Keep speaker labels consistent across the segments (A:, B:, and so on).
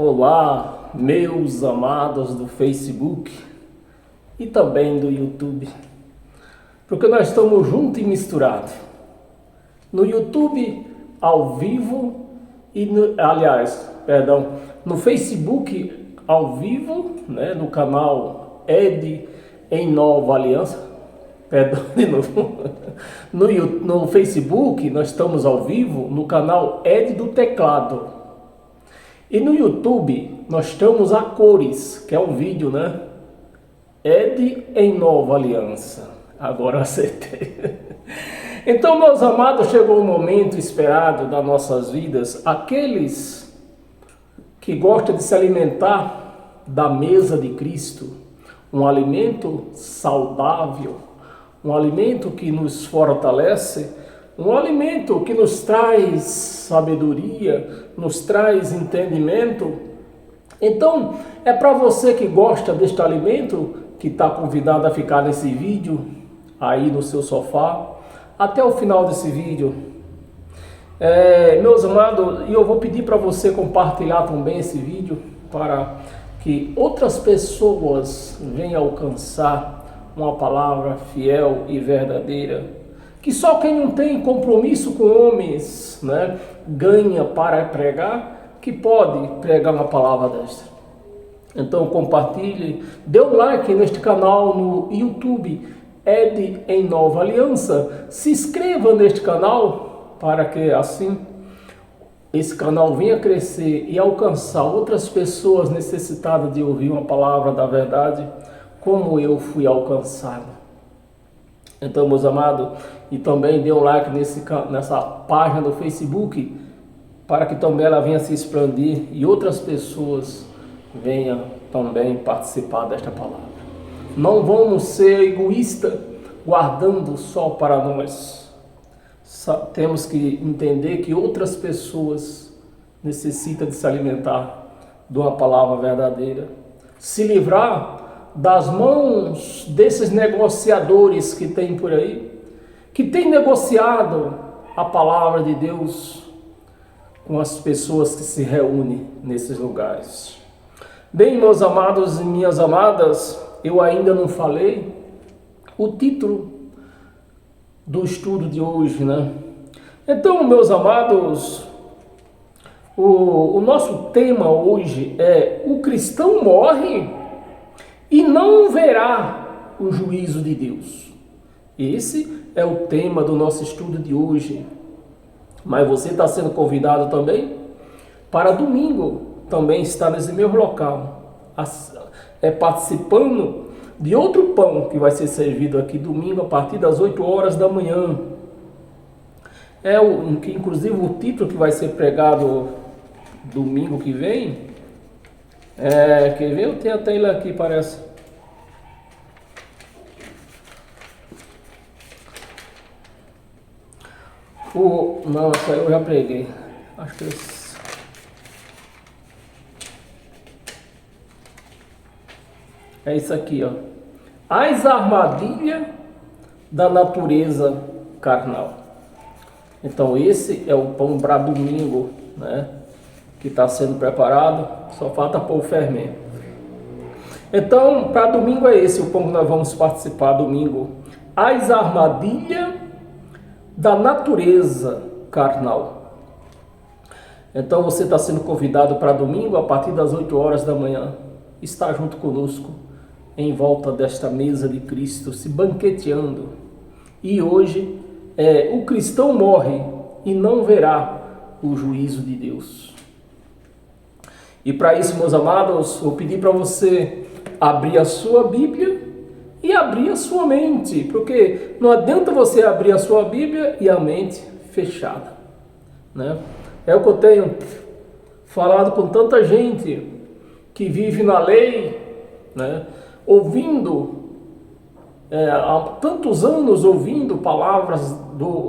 A: Olá, meus amados do Facebook e também do YouTube, porque nós estamos juntos e misturados. No YouTube, ao vivo e no Facebook, ao vivo, né, no canal Ed em Nova Aliança. Perdão de novo. No Facebook, nós estamos ao vivo no canal Ed do Teclado. E no YouTube, nós estamos a cores, que é um vídeo, né? Ed em Nova Aliança. Agora acertei. Então, meus amados, chegou o momento esperado das nossas vidas. Aqueles que gostam de se alimentar da mesa de Cristo, um alimento saudável, um alimento que nos fortalece, um alimento que nos traz sabedoria, nos traz entendimento. Então, é para você que gosta deste alimento, que está convidado a ficar nesse vídeo, aí no seu sofá, até o final desse vídeo. Meus amados, e eu vou pedir para você compartilhar também esse vídeo, para que outras pessoas venham alcançar uma palavra fiel e verdadeira, que só quem não tem compromisso com homens, né, ganha para pregar, que pode pregar uma palavra desta. Então compartilhe, dê um like neste canal no YouTube, Ed em Nova Aliança. Se inscreva neste canal para que assim esse canal venha crescer e alcançar outras pessoas necessitadas de ouvir uma palavra da verdade, como eu fui alcançado. Então, meus amados, e também dê um like nessa página do Facebook, para que também ela venha se expandir e outras pessoas venham também participar desta palavra. Não vamos ser egoístas, guardando só para nós. Temos que entender que outras pessoas necessitam de se alimentar de uma palavra verdadeira. Se livrar das mãos desses negociadores que tem por aí, que tem negociado a palavra de Deus com as pessoas que se reúnem nesses lugares. Bem, meus amados e minhas amadas, eu ainda não falei o título do estudo de hoje, né? Então, meus amados, o nosso tema hoje é: o cristão morre e não verá o juízo de Deus. Esse é o tema do nosso estudo de hoje. Mas você está sendo convidado também para domingo também estar nesse mesmo local, participando de outro pão que vai ser servido aqui domingo a partir das 8 horas da manhã. Inclusive o título que vai ser pregado domingo que vem, quer ver? Eu tenho até ele aqui, parece. Não, essa eu já preguei. Acho que é isso aqui, ó. As armadilhas da natureza carnal. Então esse é o pão para domingo, né? Que está sendo preparado, só falta pôr o fermento. Então, para domingo é esse o pão que nós vamos participar domingo. As armadilhas da natureza carnal. Então você está sendo convidado para domingo a partir das 8 horas da manhã. Está junto conosco em volta desta mesa de Cristo, se banqueteando. E hoje o cristão morre e não verá o juízo de Deus. E para isso, meus amados, vou pedir para você abrir a sua Bíblia e abrir a sua mente, porque não adianta você abrir a sua Bíblia e a mente fechada, né? É o que eu tenho falado com tanta gente que vive na lei, né? Ouvindo, há tantos anos ouvindo palavras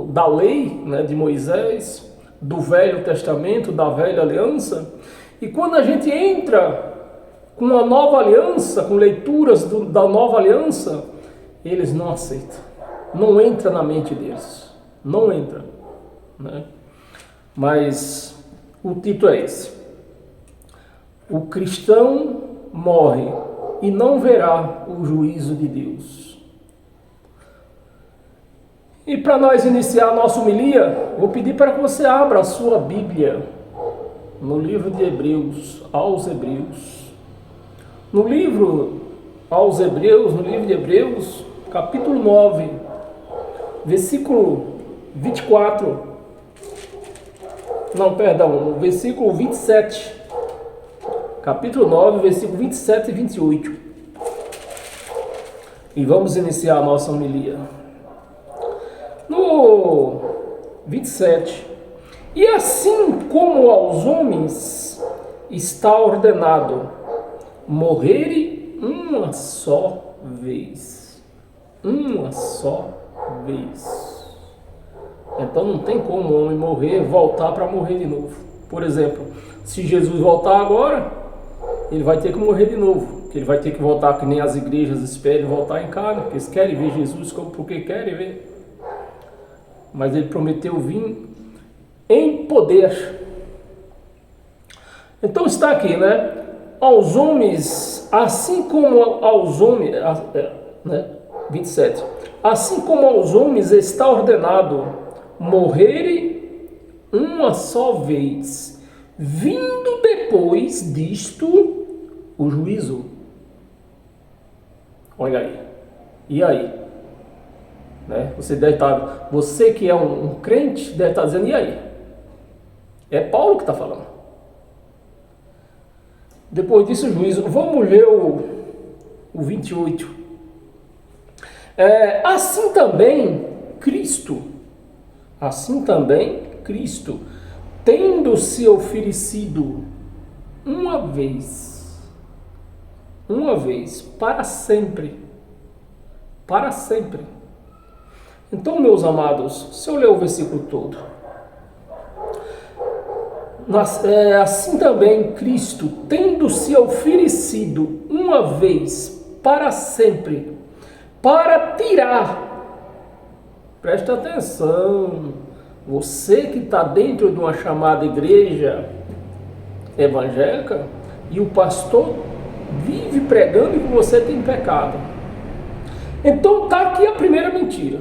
A: da lei, né, de Moisés, do Velho Testamento, da Velha Aliança. E quando a gente entra com a nova aliança, com leituras da nova aliança, eles não aceitam, não entra na mente deles, não entra, né? Mas o título é esse: o cristão morre e não verá o juízo de Deus. E para nós iniciar a nossa homilia, vou pedir para que você abra a sua Bíblia no livro de Hebreus, aos Hebreus. No livro de Hebreus, capítulo 9, versículo 24. Não, perdão, versículo 27. Capítulo 9, versículo 27 e 28. E vamos iniciar a nossa homilia. No 27. E assim como aos homens está ordenado morrerem uma só vez. Uma só vez. Então não tem como o homem morrer, voltar para morrer de novo. Por exemplo, se Jesus voltar agora, ele vai ter que morrer de novo. Ele vai ter que voltar que nem as igrejas esperam voltar em carne, porque eles querem ver Jesus porque querem ver. Mas ele prometeu vir em poder. Então está aqui, né? Aos homens, assim como aos homens, né? 27. Assim como aos homens está ordenado morrerem uma só vez, vindo depois disto o juízo. Olha aí. E aí? Né? Você que é um crente deve estar dizendo, e aí? É Paulo que está falando. Depois disso o juízo. Vamos ler o 28. Assim também Cristo, tendo se oferecido uma vez, para sempre. Então, meus amados, se eu ler o versículo todo, assim também Cristo, tendo se oferecido uma vez para sempre, para tirar, presta atenção, você que está dentro de uma chamada igreja evangélica e o pastor vive pregando que você tem pecado. Então está aqui a primeira mentira.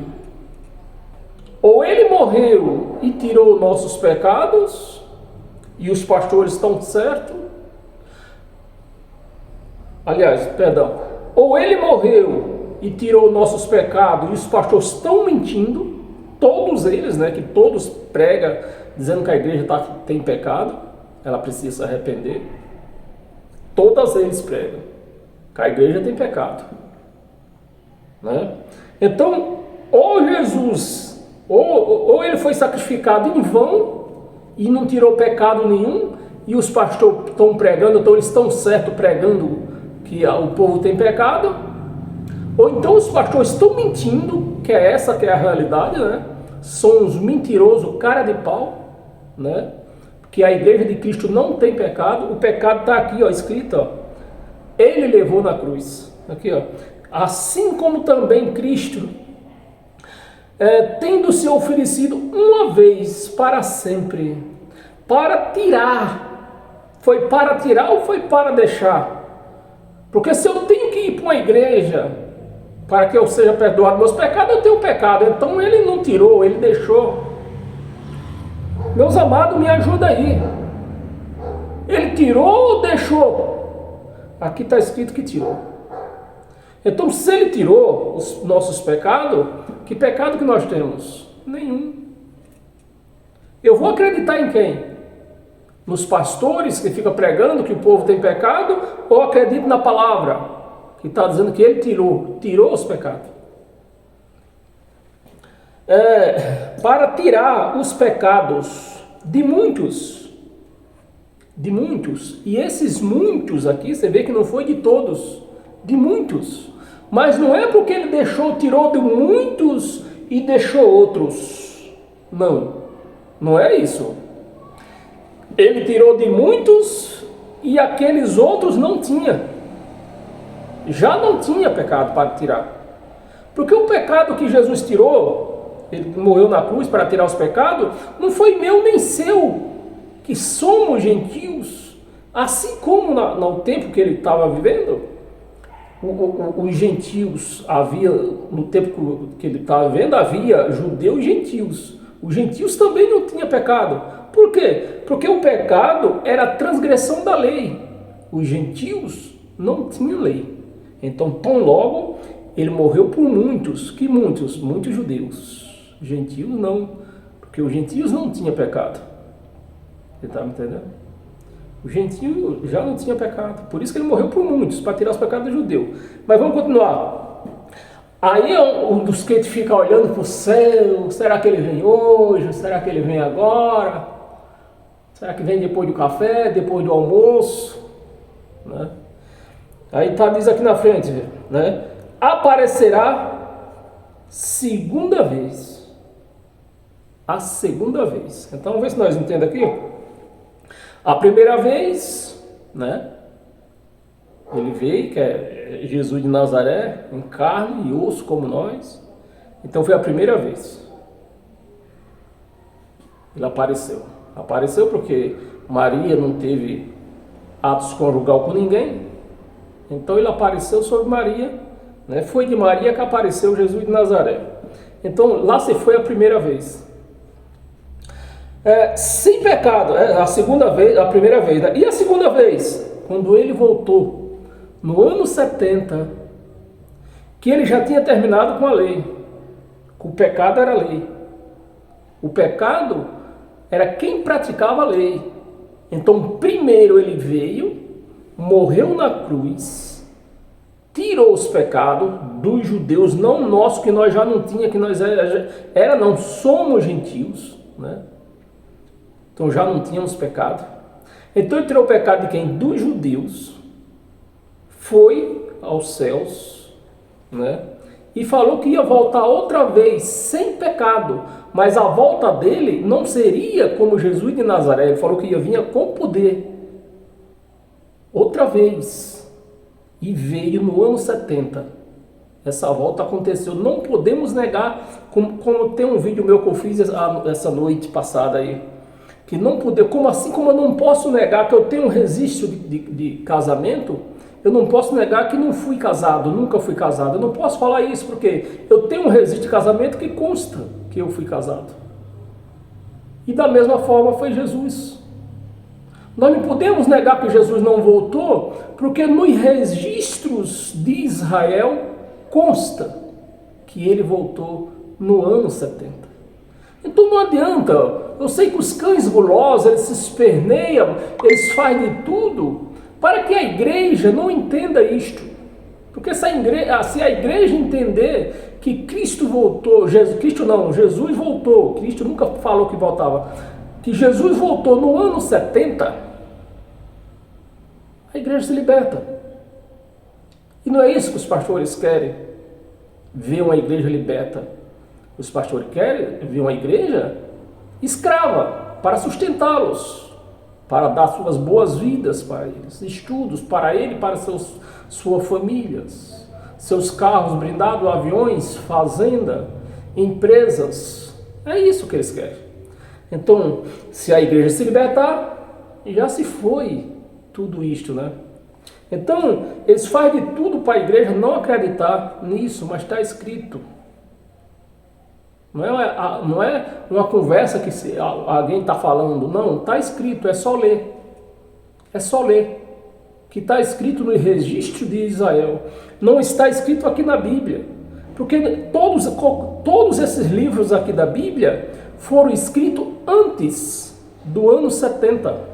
A: Ou ele morreu e tirou nossos pecados, e os pastores estão certos. Aliás, perdão. Ou ele morreu e tirou nossos pecados, e os pastores estão mentindo, todos eles, né, que todos pregam, dizendo que a igreja tem pecado, ela precisa se arrepender. Todas eles pregam que a igreja tem pecado. Né? Então, ou Jesus... Ou ele foi sacrificado em vão e não tirou pecado nenhum, e os pastores estão pregando, então eles estão certos pregando que o povo tem pecado, ou então os pastores estão mentindo, que é essa que é a realidade, né? São uns mentirosos, cara de pau, né? Que a igreja de Cristo não tem pecado, o pecado está aqui, ó, escrito, ó. Ele levou na cruz, aqui, ó. Assim como também Cristo, tendo se oferecido uma vez para sempre, para tirar. Foi para tirar ou foi para deixar? Porque se eu tenho que ir para uma igreja para que eu seja perdoado meus pecados, eu tenho pecado. Então ele não tirou, ele deixou. Meus amados, me ajuda aí. Ele tirou ou deixou? Aqui está escrito que tirou. Então, se ele tirou os nossos pecados, que pecado que nós temos? Nenhum. Eu vou acreditar em quem? Nos pastores que ficam pregando que o povo tem pecado, ou acredito na palavra, que está dizendo que ele tirou os pecados? Para tirar os pecados de muitos. E esses muitos aqui, você vê que não foi de todos, de muitos. Mas não é porque ele tirou de muitos e deixou outros. Não é isso. Ele tirou de muitos e aqueles outros não tinha. Já não tinha pecado para tirar. Porque o pecado que Jesus tirou, ele morreu na cruz para tirar os pecados, não foi meu nem seu, que somos gentios, Assim como no tempo que ele estava vivendo, os gentios, no tempo que ele estava vivendo, havia judeus e gentios. Os gentios também não tinham pecado. Por quê? Porque o pecado era a transgressão da lei. Os gentios não tinham lei. Então, tão logo, ele morreu por muitos. Que muitos? Muitos judeus. Gentios não. Porque os gentios não tinham pecado. Você está me entendendo? O gentio já não tinha pecado. Por isso que ele morreu por muitos, para tirar os pecados do judeu. Mas vamos continuar. Aí um dos que fica olhando para o céu. Será que ele vem hoje? Será que ele vem agora? Será que vem depois do café? Depois do almoço? Né? Aí diz aqui na frente, né? Aparecerá segunda vez. A segunda vez. Então vamos ver se nós entendemos aqui. A primeira vez, né? Ele veio, que é Jesus de Nazaré, em carne e osso como nós. Então foi a primeira vez. Ele apareceu. Apareceu porque Maria não teve atos conjugal com ninguém. Então ele apareceu sobre Maria, né? Foi de Maria que apareceu Jesus de Nazaré. Então lá se foi a primeira vez. Sem pecado, a segunda vez, a primeira vez, né? E a segunda vez, quando ele voltou, no ano 70, que ele já tinha terminado com a lei. O pecado era a lei. O pecado era quem praticava a lei. Então, primeiro ele veio, morreu na cruz, tirou os pecados dos judeus, não nosso, que nós já não tinha, que nós não somos gentios, né? Então já não tínhamos pecado. Então ele tirou o pecado de quem? Dos judeus. Foi aos céus, né? E falou que ia voltar outra vez sem pecado. Mas a volta dele não seria como Jesus de Nazaré. Ele falou que ia vir com poder. Outra vez. E veio no ano 70. Essa volta aconteceu. Não podemos negar, como tem um vídeo meu que eu fiz essa noite passada aí. Que não poder, como assim como eu não posso negar que eu tenho um registro de casamento, eu não posso negar que não fui casado, nunca fui casado. Eu não posso falar isso porque eu tenho um registro de casamento que consta que eu fui casado. E da mesma forma foi Jesus. Nós não podemos negar que Jesus não voltou, porque nos registros de Israel consta que ele voltou no ano 70. Então não adianta, eu sei que os cães gulosos, eles se esperneiam, eles fazem de tudo, para que a igreja não entenda isto. Porque se a igreja entender que Cristo voltou, Jesus voltou, Cristo nunca falou que voltava, que Jesus voltou no ano 70, a igreja se liberta. E não é isso que os pastores querem, ver uma igreja liberta. Os pastores querem ver uma igreja escrava para sustentá-los, para dar suas boas vidas para eles, estudos para ele e para suas famílias, seus carros blindados, aviões, fazenda, empresas. É isso que eles querem. Então, se a igreja se libertar, já se foi tudo isto, né? Então, eles fazem de tudo para a igreja não acreditar nisso, mas está escrito. Não é uma conversa que alguém está falando, não, está escrito, é só ler. É só ler. Que está escrito no registro de Israel. Não está escrito aqui na Bíblia. Porque todos esses livros aqui da Bíblia foram escritos antes do ano 70.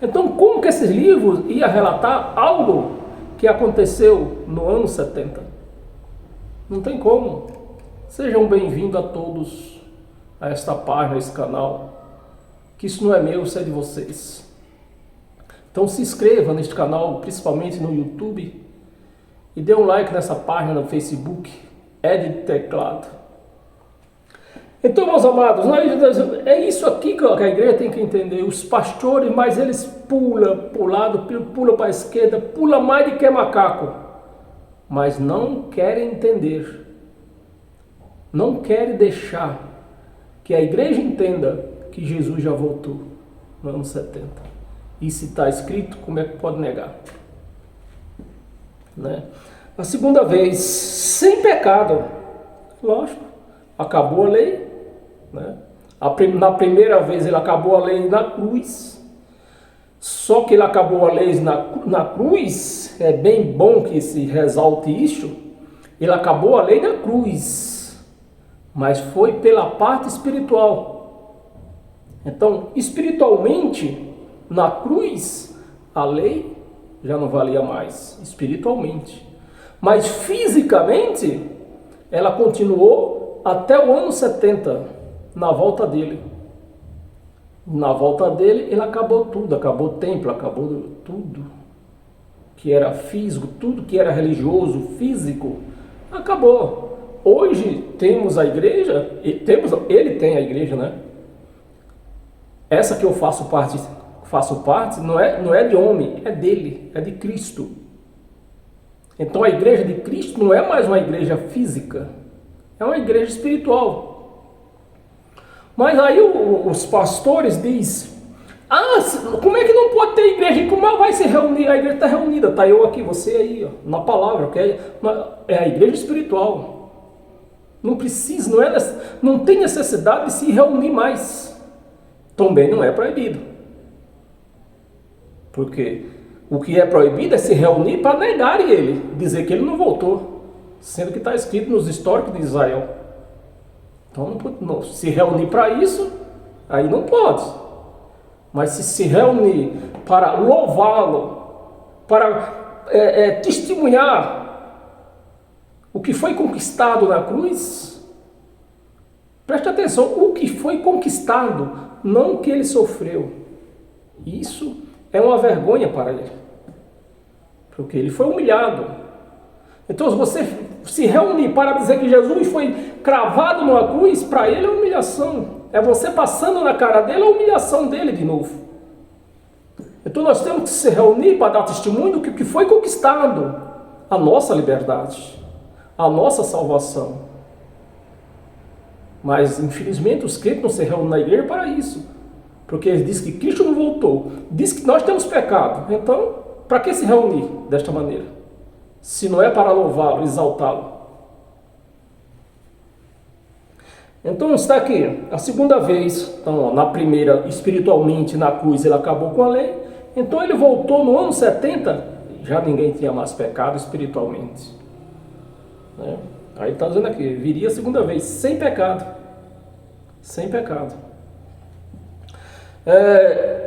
A: Então, como que esses livros iam relatar algo que aconteceu no ano 70? Não tem como. Sejam bem-vindos a todos a esta página, a esse canal, que isso não é meu, isso é de vocês. Então se inscreva neste canal, principalmente no YouTube, e dê um like nessa página no Facebook, Ed Teclado. Então, meus amados, é isso aqui que a igreja tem que entender. Os pastores, mas eles pulam para o lado, pulam para a esquerda, pulam mais do que macaco, mas não querem entender. Não querem deixar que a igreja entenda que Jesus já voltou no ano 70. E se está escrito, como é que pode negar? Né? A segunda vez, sem pecado. Lógico, acabou a lei. Né? Na primeira vez ele acabou a lei na cruz. Só que ele acabou a lei na cruz. É bem bom que se resalte isso. Ele acabou a lei na cruz. Mas foi pela parte espiritual. Então, espiritualmente, na cruz, a lei já não valia mais, espiritualmente. Mas fisicamente, ela continuou até o ano 70, na volta dele. Na volta dele, ele acabou tudo, acabou o templo, acabou tudo que era físico, tudo que era religioso, físico, acabou. Hoje temos a igreja, ele tem a igreja, né? Essa que eu faço parte não é de homem, é dele, é de Cristo. Então a igreja de Cristo não é mais uma igreja física, é uma igreja espiritual. Mas aí os pastores dizem, como é que não pode ter igreja? Como vai se reunir? A igreja está reunida, está eu aqui, você aí, ó, na palavra, que é a igreja espiritual. Não precisa, não tem necessidade de se reunir mais. Também não é proibido. Porque o que é proibido é se reunir para negar ele, dizer que ele não voltou, sendo que está escrito nos históricos de Israel. Então, não, se reunir para isso, aí não pode. Mas se reunir para louvá-lo, para testemunhar o que foi conquistado na cruz, preste atenção, o que foi conquistado, não o que ele sofreu. Isso é uma vergonha para ele, porque ele foi humilhado. Então, se você se reunir para dizer que Jesus foi cravado numa cruz, para ele é humilhação. É você passando na cara dele a humilhação dele de novo. Então, nós temos que se reunir para dar testemunho do que foi conquistado, a nossa liberdade, a nossa salvação. Mas, infelizmente, os crentes não se reúnem na igreja para isso. Porque eles dizem que Cristo não voltou. Diz que nós temos pecado. Então, para que se reunir desta maneira? Se não é para louvá-lo, exaltá-lo. Então, está aqui. A segunda vez, então, na primeira, espiritualmente, na cruz, ele acabou com a lei. Então, ele voltou no ano 70. Já ninguém tinha mais pecado espiritualmente. Né? Aí está dizendo aqui, viria a segunda vez, sem pecado. Sem pecado.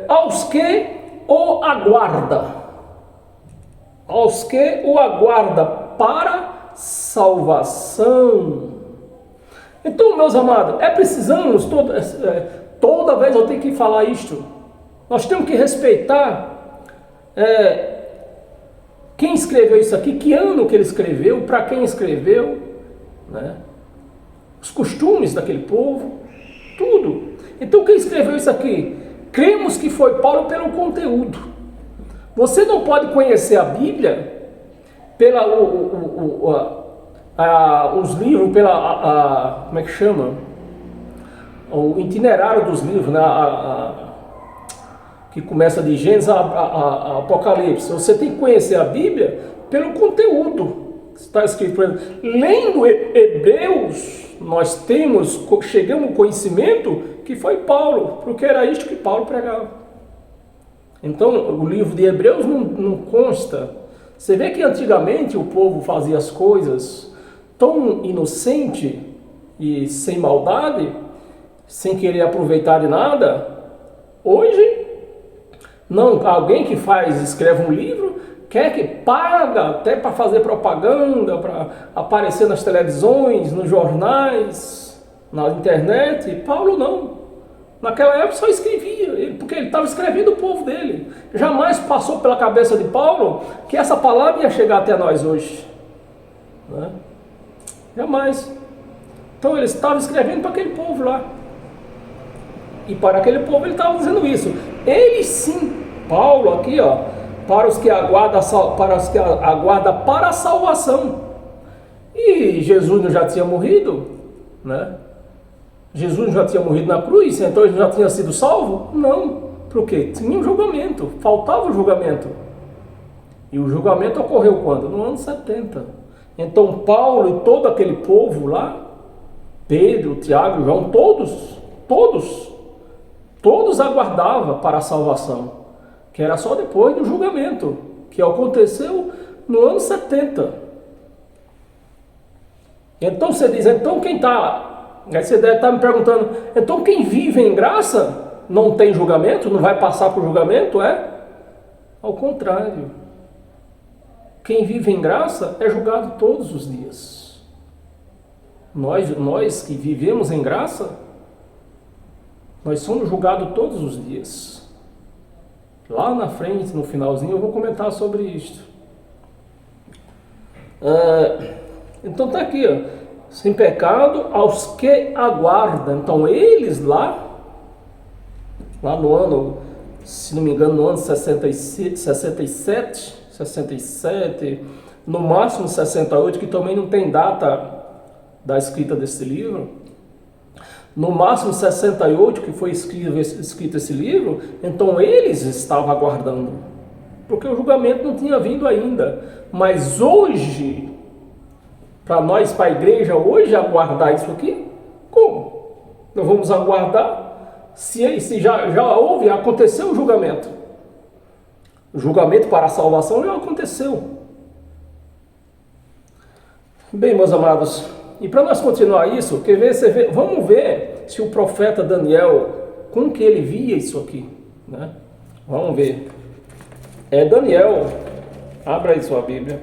A: Aos que o aguarda. Aos que o aguarda para salvação. Então, meus amados, precisamos, toda vez eu tenho que falar isto. Nós temos que respeitar quem escreveu isso aqui, que ano que ele escreveu, para quem escreveu, né? Os costumes daquele povo, tudo. Então, quem escreveu isso aqui? Cremos que foi Paulo pelo conteúdo. Você não pode conhecer a Bíblia os livros, como é que chama? O itinerário dos livros, né? Que começa de Gênesis a Apocalipse. Você tem que conhecer a Bíblia pelo conteúdo. Está escrito, por exemplo, lendo Hebreus, nós chegamos ao conhecimento que foi Paulo, porque era isto que Paulo pregava. Então, o livro de Hebreus não consta. Você vê que antigamente o povo fazia as coisas tão inocente e sem maldade, sem querer aproveitar de nada. Hoje, não, alguém que escreve um livro, quer que paga até para fazer propaganda, para aparecer nas televisões, nos jornais, na internet. Paulo não. Naquela época só escrevia, porque ele estava escrevendo o povo dele. Jamais passou pela cabeça de Paulo que essa palavra ia chegar até nós hoje. Né? Jamais. Então ele estava escrevendo para aquele povo lá. E para aquele povo ele estava dizendo isso. Ele sim, Paulo aqui, ó, para os que aguardam para a salvação. E Jesus não já tinha morrido, né? Jesus já tinha morrido na cruz, então ele já tinha sido salvo? Não. Por quê? Tinha um julgamento, faltava o julgamento. E o julgamento ocorreu quando? No ano 70. Então Paulo e todo aquele povo lá, Pedro, Tiago, João, todos aguardavam para a salvação, que era só depois do julgamento, que aconteceu no ano 70. Então você diz, então quem está, aí você deve estar me perguntando, então quem vive em graça não tem julgamento, não vai passar por julgamento? Ao contrário. Quem vive em graça é julgado todos os dias. Nós que vivemos em graça, nós somos julgados todos os dias. Lá na frente, no finalzinho, eu vou comentar sobre isto. Então está aqui, ó, sem pecado aos que aguardam. Então eles lá no ano, se não me engano, no ano 67, no máximo 68, que também não tem data da escrita desse livro, no máximo 68 que foi escrito esse livro, então eles estavam aguardando, porque o julgamento não tinha vindo ainda. Mas hoje, para nós, para a igreja hoje, aguardar isso aqui, como? Nós vamos aguardar se já houve, aconteceu o julgamento. O julgamento para a salvação já aconteceu. Bem, meus amados, e para nós continuar isso, vamos ver se o profeta Daniel, como que ele via isso aqui, né? Vamos ver. Daniel, abra aí sua Bíblia.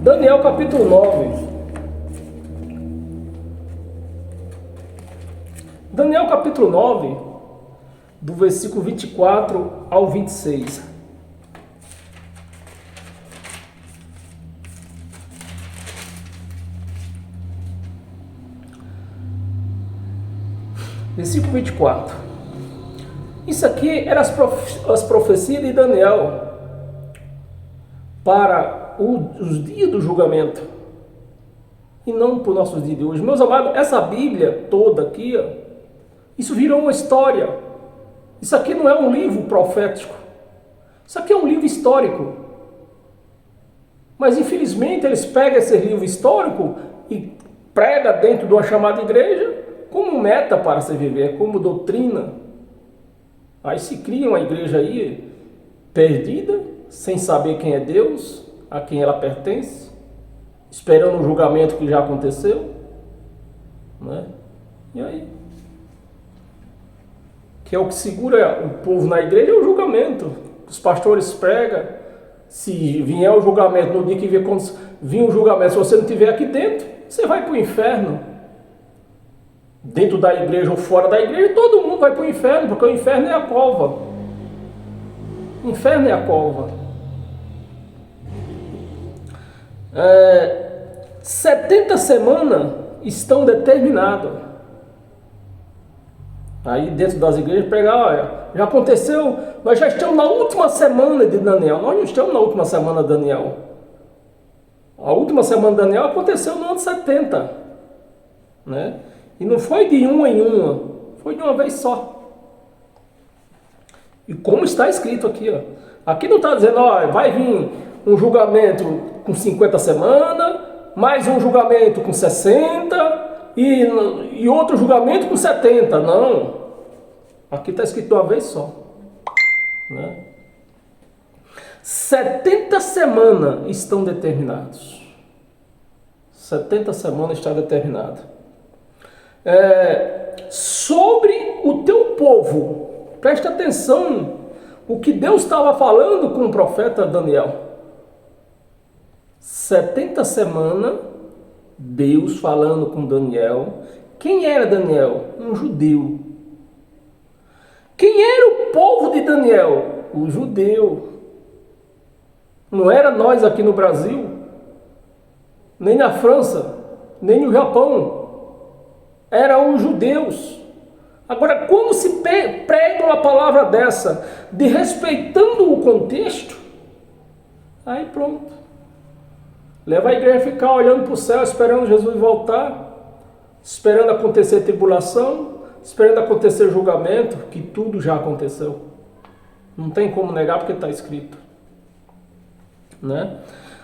A: Daniel capítulo 9. Daniel capítulo 9, do versículo 24 ao 26. Versículo 24. Isso aqui eram as profecias de Daniel para os dias do julgamento e não para os nossos dias de hoje. Meus amados, essa Bíblia toda aqui, ó, isso virou uma história. Isso aqui não é um livro profético. Isso aqui é um livro histórico. Mas infelizmente eles pegam esse livro histórico e pregam dentro de uma chamada igreja como meta para se viver, como doutrina. Aí se cria uma igreja aí perdida, sem saber quem é Deus, a quem ela pertence, esperando o julgamento que já aconteceu, né? E aí? Que é o que segura o povo na igreja, é o julgamento. Os pastores pregam, se vier o julgamento, no dia que vir o julgamento, se você não estiver aqui dentro, você vai para o inferno. Dentro da igreja ou fora da igreja, todo mundo vai para o inferno, porque o inferno é a cova. O inferno é a cova. 70 semanas estão determinadas. Aí dentro das igrejas pegar, olha, já aconteceu, nós já estamos na última semana de Daniel. Nós não estamos na última semana de Daniel. A última semana de Daniel aconteceu no ano 70, né? E não foi de uma em uma, foi de uma vez só. E como está escrito aqui, ó. Aqui não está dizendo, ó, vai vir um julgamento com 50 semanas, mais um julgamento com 60 e outro julgamento com 70. Não. Aqui está escrito de uma vez só, né? 70 semanas estão determinados. 70 semanas está determinado. Sobre o teu povo, presta atenção o que Deus estava falando com o profeta Daniel. 70 semanas, Deus falando com Daniel. Quem era Daniel? Um judeu. Quem era o povo de Daniel? O judeu. Não era nós aqui no Brasil, nem na França, nem no Japão. Eram os judeus. Agora, quando se prega uma palavra dessa, de respeitando o contexto, aí pronto. Leva a igreja a ficar olhando para o céu, esperando Jesus voltar. esperando acontecer tribulação, esperando acontecer julgamento, que tudo já aconteceu. Não tem como negar porque está escrito. Né?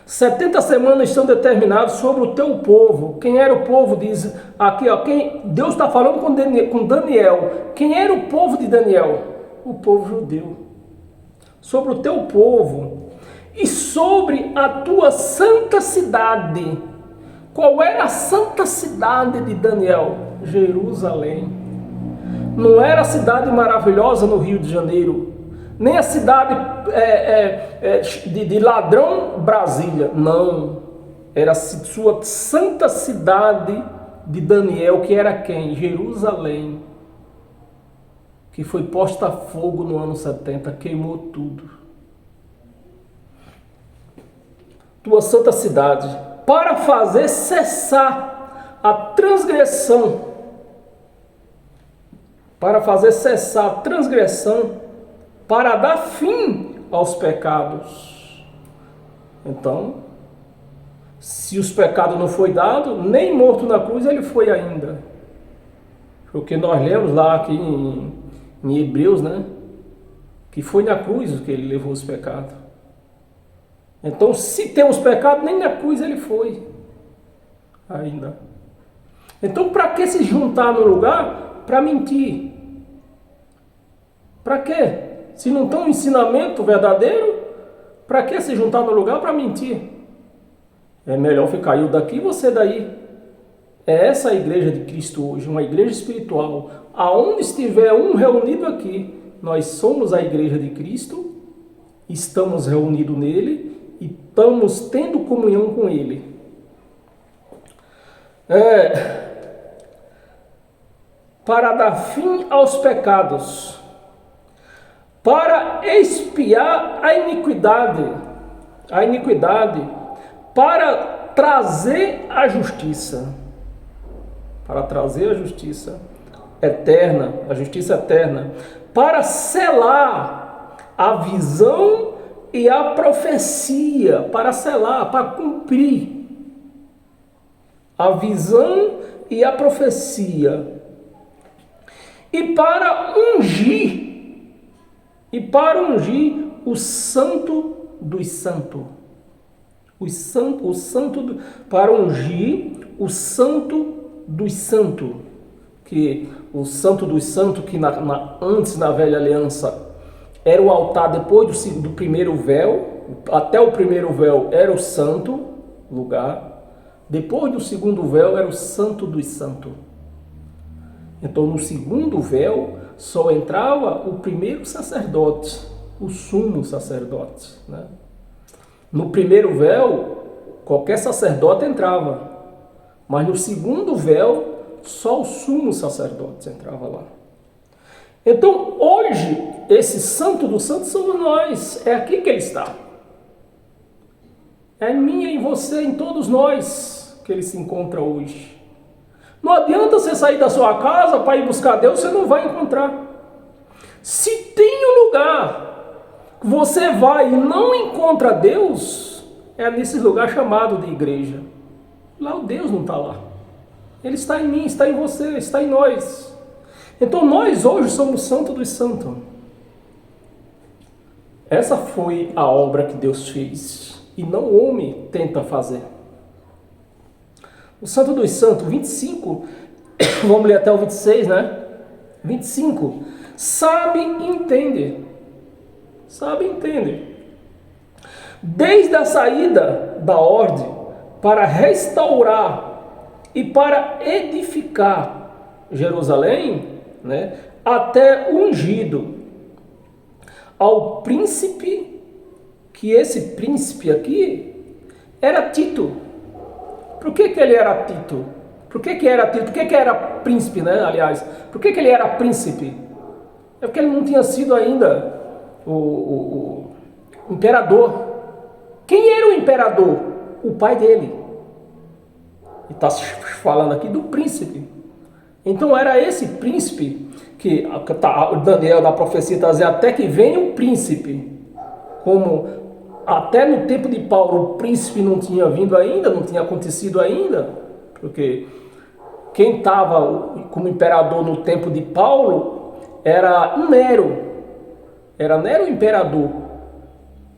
A: 70 semanas estão determinadas sobre o teu povo. Quem era o povo? Diz aqui, ó, Deus está falando com Daniel. Quem era o povo de Daniel? O povo judeu. Sobre o teu povo e sobre a tua santa cidade. Qual era a santa cidade de Daniel? Jerusalém. Não era a cidade maravilhosa no Rio de Janeiro, nem a cidade de ladrão Brasília, não. Era a sua santa cidade de Daniel, que era quem? Jerusalém, que foi posta a fogo no ano 70, queimou tudo. Tua santa cidade, para fazer cessar a transgressão, para dar fim aos pecados. Então, se os pecados não foi dado, nem morto na cruz ele foi ainda. Porque nós lemos lá aqui em Hebreus, né? Que foi na cruz que ele levou os pecados. Então, se temos pecado, nem na cruz ele foi ainda. Então, para que se juntar no lugar? Para mentir. Para quê? Se não tem um ensinamento verdadeiro, para que se juntar no lugar para mentir? É melhor ficar eu daqui e você daí. É essa a igreja de Cristo hoje, uma igreja espiritual. Aonde estiver um reunido aqui, nós somos a igreja de Cristo, estamos reunidos nele e estamos tendo comunhão com ele. Para dar fim aos pecados, para expiar a iniquidade, para trazer a justiça, eterna, a justiça eterna, para selar a visão e a profecia, para cumprir a visão e a profecia, e para ungir o santo dos santos. Para ungir o santo dos santos. Que o santo dos santos, que antes na velha aliança era o altar depois do primeiro véu, até o primeiro véu era o santo lugar, depois do segundo véu era o santo dos santos. Então no segundo véu só entrava o primeiro sacerdote, o sumo sacerdote, né? No primeiro véu, qualquer sacerdote entrava, mas no segundo véu, só o sumo sacerdote entrava lá. Então, hoje, esse santo dos santos somos nós, é aqui que ele está. É em mim, em você, em todos nós que ele se encontra hoje. Não adianta você sair da sua casa para ir buscar Deus, você não vai encontrar. Se tem um lugar que você vai e não encontra Deus, é nesse lugar chamado de igreja. Lá o Deus não está lá. Ele está em mim, está em você, está em nós. Então nós hoje somos santos dos santos. Essa foi a obra que Deus fez e não o homem tenta fazer. O Santo dos Santos, 25, vamos ler até o 26, né? 25, sabe e entende. Desde a saída da ordem para restaurar e para edificar Jerusalém, né? Até ungido ao príncipe, que esse príncipe aqui era Tito. Por que ele era Tito? Por que era Tito? Por que era príncipe, né? Aliás, por que ele era príncipe? É porque ele não tinha sido ainda o imperador. Quem era o imperador? O pai dele. E está falando aqui do príncipe. Então era esse príncipe que Daniel na profecia está dizendo, até que venha o príncipe. Como até no tempo de Paulo o príncipe não tinha vindo ainda, não tinha acontecido ainda, porque quem estava como imperador no tempo de Paulo era Nero. Era Nero o imperador.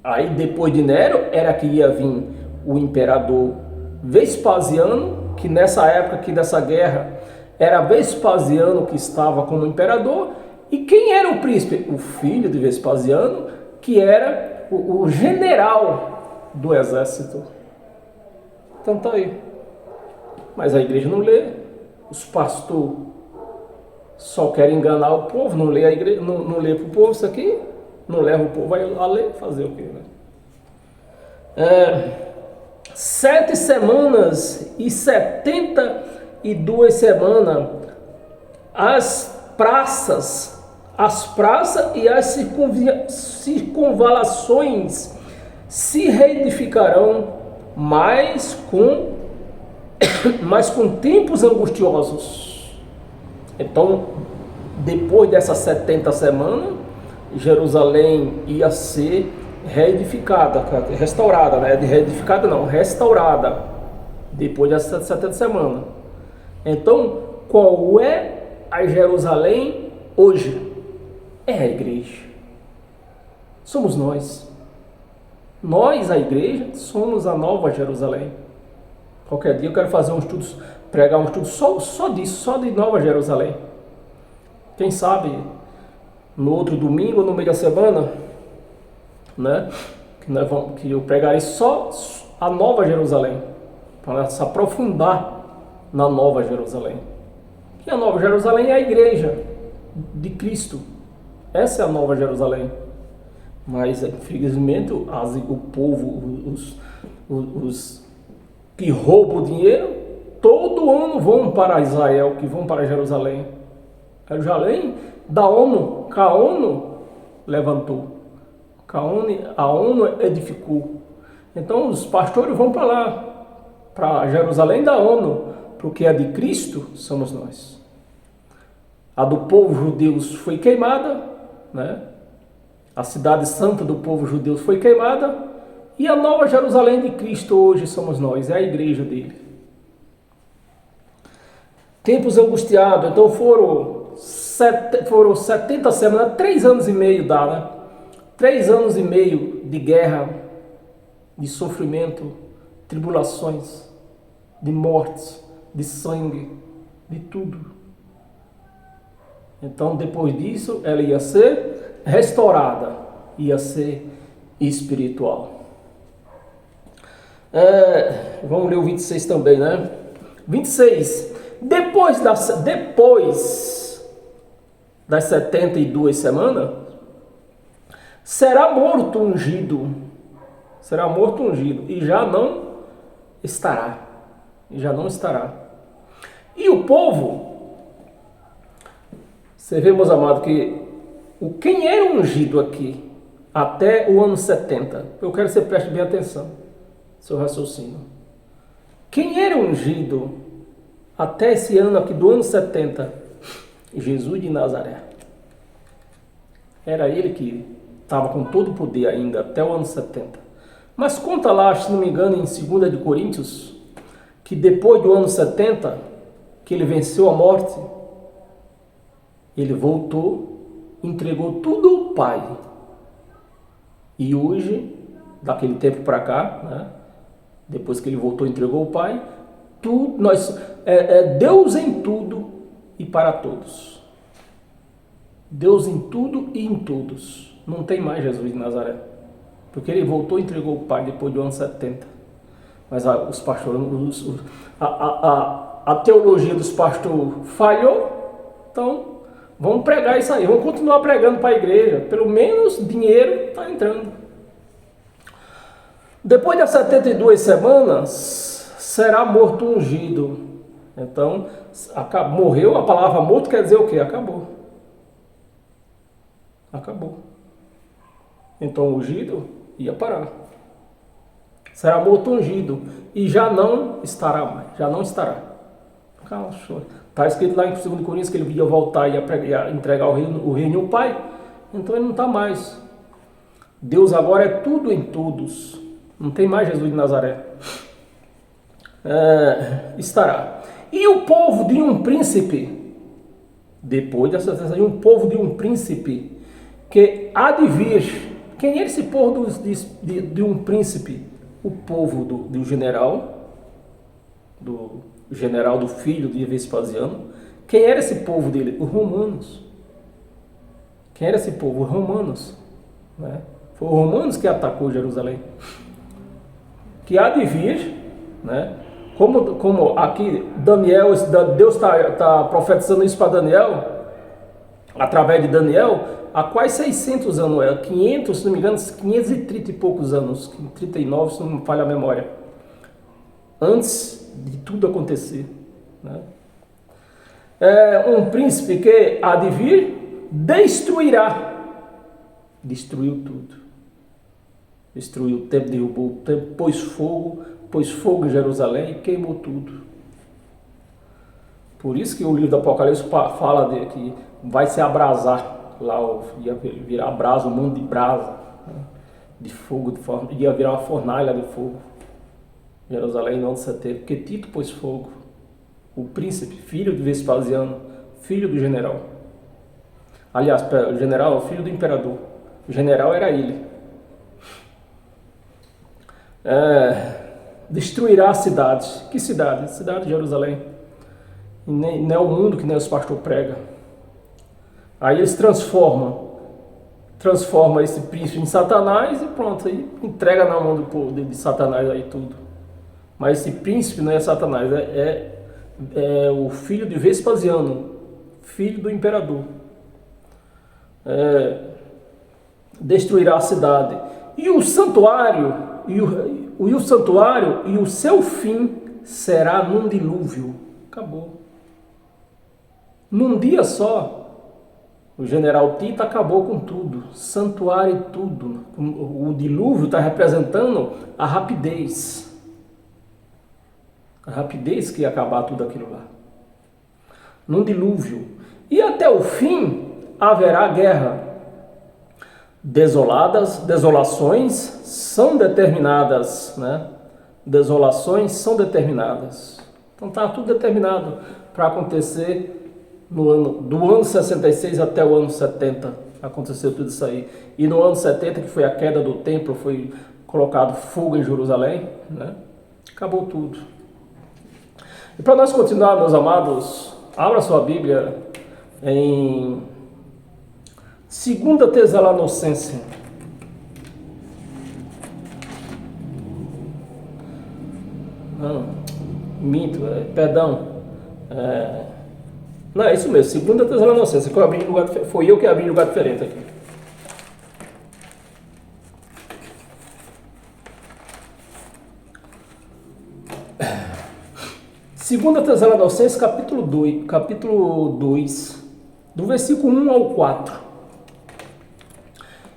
A: Aí depois de Nero era que ia vir o imperador Vespasiano, que nessa época aqui dessa guerra era Vespasiano que estava como imperador. E quem era o príncipe? O filho de Vespasiano, que era o general do exército. Então tá aí. Mas a igreja não lê. Os pastores só querem enganar o povo, não lê a igreja, não lê para o povo isso aqui, não leva o povo a ler, fazer o quê, né? 7 semanas e 72 semanas, as praças e as circunvalações se reedificarão, mas com tempos angustiosos. Então, depois dessas 70 semanas, Jerusalém ia ser reedificada, restaurada, né? Reedificada não, restaurada, depois dessas 70 semanas. Então, qual é a Jerusalém hoje? É a igreja. Somos nós. Nós, a igreja, somos a nova Jerusalém. Qualquer dia eu quero fazer um estudo, pregar um estudo só disso, só de Nova Jerusalém. Quem sabe no outro domingo ou no meio da semana, né, que eu pregarei só a Nova Jerusalém, para se aprofundar na Nova Jerusalém. E a Nova Jerusalém é a igreja de Cristo. Essa é a Nova Jerusalém. Mas infelizmente o povo, os que roubam o dinheiro, todo ano vão para Israel, que vão para Jerusalém. Jerusalém da ONU, que a ONU levantou, a ONU edificou. Então os pastores vão para lá, para Jerusalém da ONU, porque a de Cristo somos nós. A do povo judeu foi queimada, né? A cidade santa do povo judeu foi queimada, e a nova Jerusalém de Cristo hoje somos nós, é a igreja dele. Tempos angustiados, então foram 70 semanas, 3 anos e meio dá, né? 3 anos e meio de guerra, de sofrimento, tribulações, de mortes, de sangue, de tudo. Então depois disso ela ia ser restaurada, ia ser espiritual. Vamos ler o 26 também, né? 26. Depois das 72 semanas, será morto ungido, e já não estará. E o povo, você vê, meus amados, que quem era ungido aqui até o ano 70, eu quero que você preste bem atenção, seu raciocínio. Quem era ungido até esse ano aqui do ano 70? Jesus de Nazaré. Era ele que estava com todo o poder ainda até o ano 70. Mas conta lá, se não me engano, em 2 de Coríntios, que depois do ano 70, que ele venceu a morte, ele voltou, entregou tudo ao Pai. E hoje, daquele tempo para cá, né, depois que ele voltou, entregou ao Pai, Deus em tudo e para todos. Deus em tudo e em todos. Não tem mais Jesus de Nazaré, porque ele voltou e entregou ao Pai depois do ano 70. Mas os pastores, a teologia dos pastores falhou, então vamos pregar isso aí, vamos continuar pregando para a igreja, pelo menos dinheiro está entrando. Depois das 72 semanas, será morto ungido. Então, morreu, a palavra morto quer dizer o quê? Acabou. Então, ungido ia parar. Será morto ungido e já não estará mais, Calma, está escrito lá em 2 Coríntios que ele ia voltar e ia entregar o reino ao Pai, então ele não está mais. Deus agora é tudo em todos, não tem mais Jesus de Nazaré. Estará. E o povo de um príncipe, depois dessa sentença, um povo de um príncipe, que há de vir. Quem era esse povo de um príncipe? O povo do general, do filho de Vespasiano. Quem era esse povo dele? Os romanos. Quem era esse povo? Os romanos. Né? Foi os romanos que atacou Jerusalém. Que há de vir, né? Como aqui Daniel, Deus está profetizando isso para Daniel, através de Daniel, há quase 600 anos, 500, se não me engano, 530 e poucos anos, 39, se não me falha a memória, antes de tudo acontecer. Né? Um príncipe que há de vir destruiu tudo. Destruiu o templo, derrubou o templo, pôs fogo em Jerusalém e queimou tudo. Por isso que o livro do Apocalipse fala de que vai se abrasar lá, ia virar brasa, um mundo de brasa, né? De fogo, ia virar uma fornalha de fogo. Jerusalém no ano de setembro, porque Tito pôs fogo. O príncipe, filho de Vespasiano, filho do general. Aliás, o general é o filho do imperador. O general era ele. Destruirá a cidade. Que cidade? Cidade de Jerusalém. E nem é o mundo que nem os pastores pregam. Aí eles transformam esse príncipe em Satanás e pronto, aí entrega na mão de Satanás aí tudo. Mas esse príncipe não é Satanás, é o filho de Vespasiano, filho do imperador. Destruirá a cidade. E o santuário, e o seu fim será num dilúvio. Acabou. Num dia só, o general Tito acabou com tudo, santuário e tudo. O dilúvio está representando a rapidez. A rapidez que ia acabar tudo aquilo lá. Num dilúvio. E até o fim haverá guerra. Desolações são determinadas, né? Desolações são determinadas. Então está tudo determinado para acontecer do ano 66 até o ano 70. Aconteceu tudo isso aí. E no ano 70, que foi a queda do templo, foi colocado fogo em Jerusalém, né? Acabou tudo. E para nós continuar, meus amados, abra sua Bíblia em 2 Tessalonicenses. Não, é isso mesmo, 2 Tessalonicenses. Foi eu que abri lugar diferente aqui. Segunda Tessalonicenses, capítulo 2, do versículo 1 ao 4.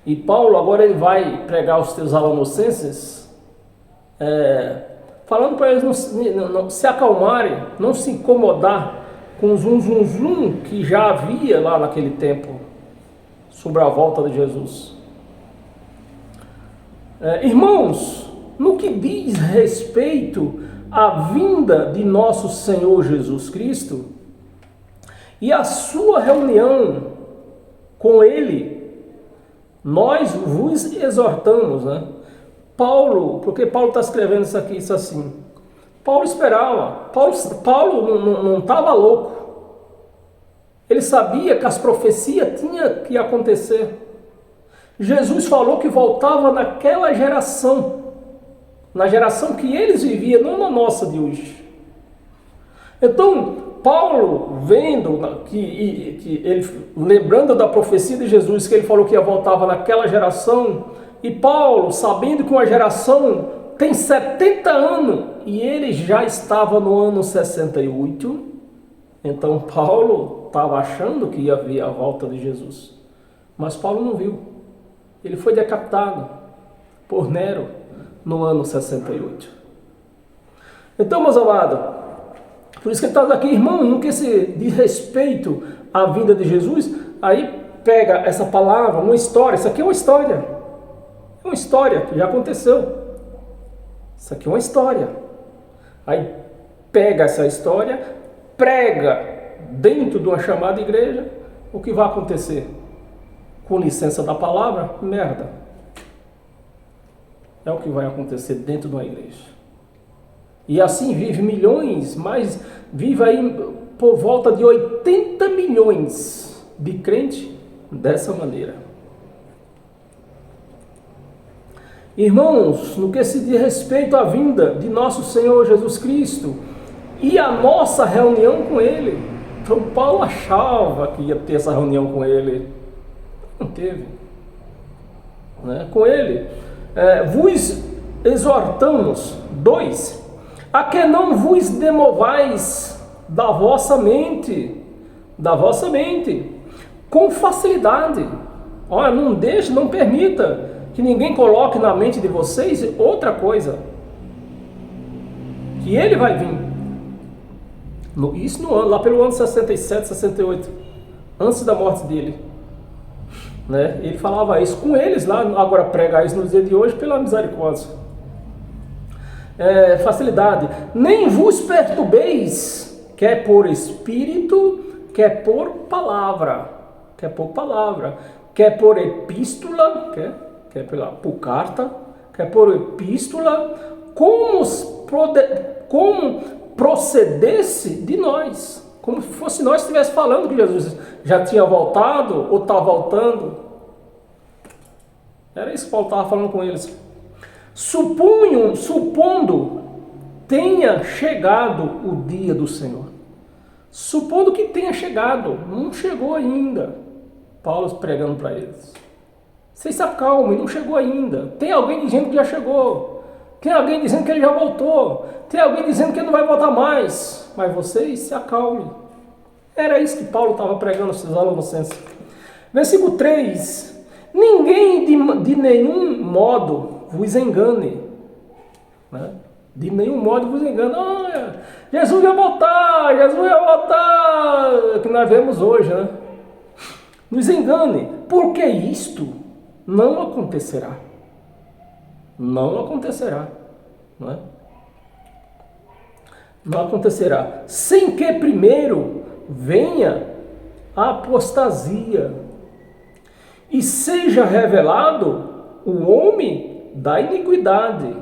A: E Paulo agora ele vai pregar aos Tessalonicenses, falando para eles não se acalmarem, não se incomodar com o zum que já havia lá naquele tempo sobre a volta de Jesus. Irmãos, no que diz respeito à vinda de nosso Senhor Jesus Cristo e a sua reunião com Ele, nós vos exortamos, né? Porque Paulo está escrevendo isso assim. Paulo esperava. Paulo não estava louco. Ele sabia que as profecias tinham que acontecer. Jesus falou que voltava naquela geração, na geração que eles viviam, não na nossa de hoje. Então, Paulo, vendo que ele, lembrando da profecia de Jesus, que ele falou que voltava naquela geração, e Paulo, sabendo que uma geração tem 70 anos e ele já estava no ano 68, então Paulo estava achando que ia vir a volta de Jesus. Mas Paulo não viu. Ele foi decapitado por Nero no ano 68. Então, meus amados, por isso que ele está aqui, irmão, no que se diz respeito à vinda de Jesus, aí pega essa palavra, uma história, isso aqui é uma história. É uma história que já aconteceu. Isso aqui é uma história. Aí pega essa história prega dentro de uma chamada igreja, o que vai acontecer? Com licença da palavra, merda. É o que vai acontecer dentro de uma igreja. E assim vive milhões, mas vive aí por volta de 80 milhões de crentes dessa maneira. Irmãos, no que se diz respeito à vinda de nosso Senhor Jesus Cristo e a nossa reunião com Ele, então Paulo achava que ia ter essa reunião com Ele, não teve, né? Com Ele. Vos exortamos, 2, a que não vos demovais da vossa mente, com facilidade. Olha, não deixe, não permita que ninguém coloque na mente de vocês outra coisa, que Ele vai vir. Isso no ano, lá pelo ano 67, 68, antes da morte dele, né? Ele falava isso com eles lá, agora prega isso nos dias de hoje pela misericórdia. Facilidade. Nem vos perturbeis, quer por espírito, quer por palavra, quer por epístola, quer por carta, quer por epístola, como procedesse de nós, como se nós estivéssemos falando que Jesus já tinha voltado ou está voltando. Era isso que Paulo estava falando com eles. Supondo tenha chegado o dia do Senhor. Supondo que tenha chegado, não chegou ainda. Paulo pregando para eles. Vocês se acalmem, não chegou ainda. Tem alguém dizendo que já chegou. Tem alguém dizendo que ele já voltou. Tem alguém dizendo que ele não vai voltar mais. Mas vocês se acalmem. Era isso que Paulo estava pregando aos Tessalonicenses. Versículo 3. Ninguém de nenhum modo vos engane. Né? De nenhum modo vos engane. Olha, Jesus vai voltar, que nós vemos hoje, né? Nos engane, porque isto não acontecerá. Não acontecerá. Não é? Não acontecerá. Sem que primeiro venha a apostasia e seja revelado o homem da iniquidade.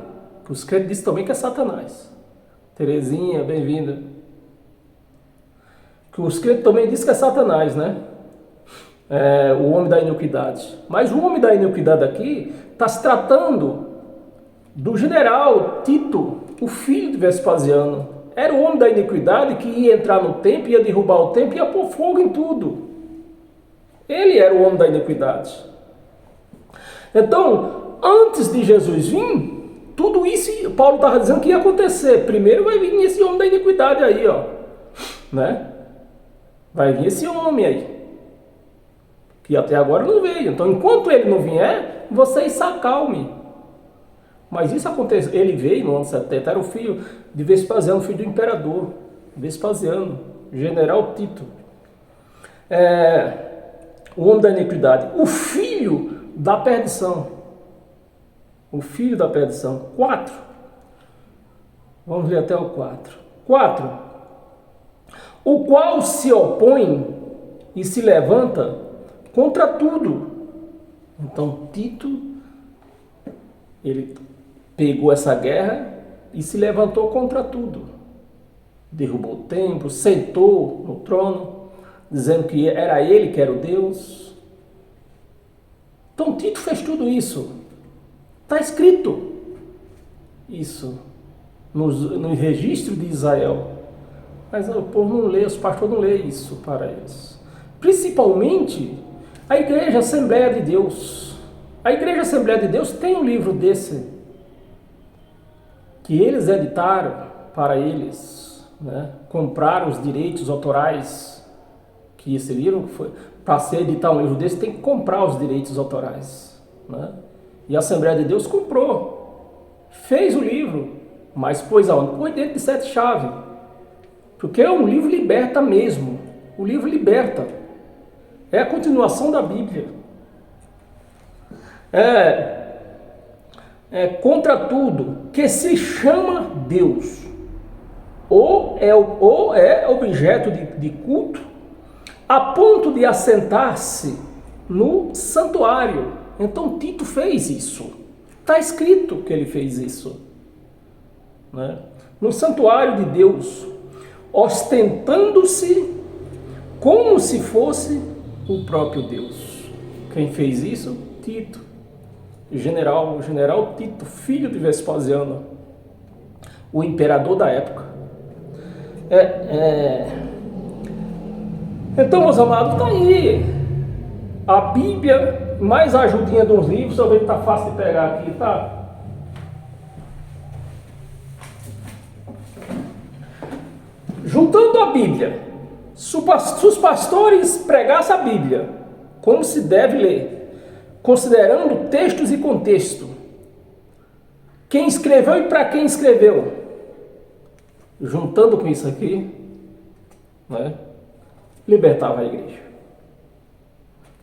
A: Os crentes dizem também que é Satanás. Terezinha, bem-vinda. Que os crentes também dizem que é Satanás, né? O homem da iniquidade. Mas o homem da iniquidade aqui está se tratando do general Tito, o filho de Vespasiano. Era o homem da iniquidade que ia entrar no templo, ia derrubar o templo, ia pôr fogo em tudo. Ele era o homem da iniquidade. Então, antes de Jesus vir, tudo isso Paulo estava dizendo que ia acontecer. Primeiro vai vir esse homem da iniquidade aí, ó, né? Vai vir esse homem aí, que até agora não veio. Então, enquanto ele não vier, vocês se acalmem. Mas isso aconteceu. Ele veio no ano 70, era o filho de Vespasiano, filho do imperador Vespasiano, general Tito. O homem da iniquidade, o filho da perdição. O filho da perdição. 4. Vamos ler até o 4. 4. O qual se opõe e se levanta contra tudo. Então Tito, ele pegou essa guerra e se levantou contra tudo. Derrubou o templo, sentou no trono, dizendo que era ele que era o Deus. Então Tito fez tudo isso. Está escrito isso no registro de Israel. Mas o povo não lê, os pastores não lê isso para eles. Principalmente a Igreja Assembleia de Deus. A Igreja Assembleia de Deus tem um livro desse, que eles editaram para eles, né? Compraram os direitos autorais, que esse livro foi, para se editar um livro desse, tem que comprar os direitos autorais, né? E a Assembleia de Deus comprou, fez o livro, mas pôs aonde? Pôs dentro de 7 chaves, porque é um livro liberta mesmo, o livro liberta, é a continuação da Bíblia, contra tudo que se chama Deus ou é objeto de culto, a ponto de assentar-se no santuário. Então Tito fez isso. Está escrito que ele fez isso, né? No santuário de Deus, ostentando-se como se fosse o próprio Deus. Quem fez isso? Tito, general Tito, filho de Vespasiano, o imperador da época. Então, meus amados, está aí a Bíblia, mais a ajudinha de uns livros, talvez está fácil de pegar aqui, tá? Juntando a Bíblia, se os pastores pregassem a Bíblia, como se deve ler, considerando textos e contexto, quem escreveu e para quem escreveu, juntando com isso aqui, né, libertava a igreja.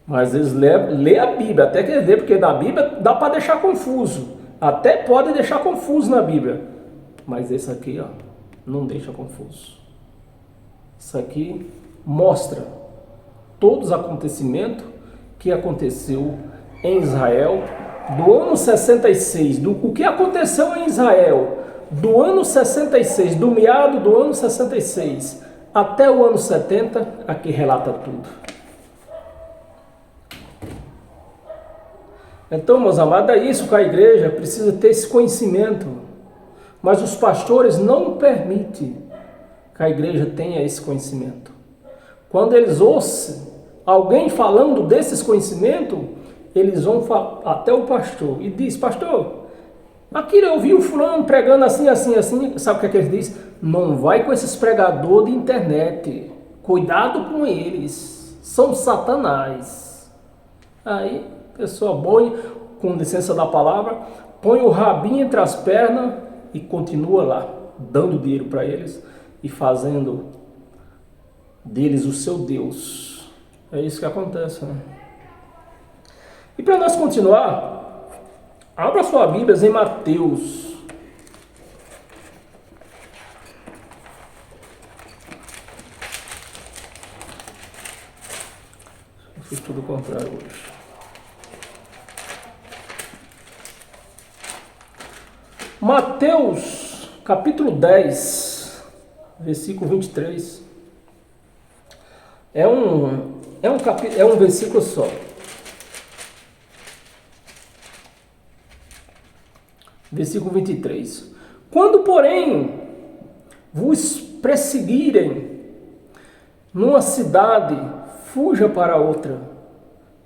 A: Mas eles lê a Bíblia, até quer dizer, porque na Bíblia dá para deixar confuso, até pode deixar confuso na Bíblia, mas esse aqui, ó, não deixa confuso. Isso aqui mostra todos os acontecimentos que aconteceu em Israel do ano 66, o que aconteceu em Israel do ano 66, do meado do ano 66 até o ano 70, aqui relata tudo. Então, meus amados, é isso que a igreja precisa ter esse conhecimento, mas os pastores não permitem que a igreja tenha esse conhecimento. Quando eles ouçam alguém falando desses conhecimentos, eles vão até o pastor e diz: pastor, aqui eu ouvi o fulano pregando assim, assim, assim. Sabe o que é que eles dizem? Não vai com esses pregadores de internet, cuidado com eles, são satanás. Aí, pessoa boa, com licença da palavra, põe o rabinho entre as pernas e continua lá, dando dinheiro para eles e fazendo deles o seu Deus. É isso que acontece, né? E para nós continuar, abra sua Bíblia em Mateus. Eu fiz tudo o contrário hoje. Mateus, capítulo 10, versículo 23. É um versículo só. Versículo 23. Quando, porém, vos perseguirem numa cidade, fuja para outra,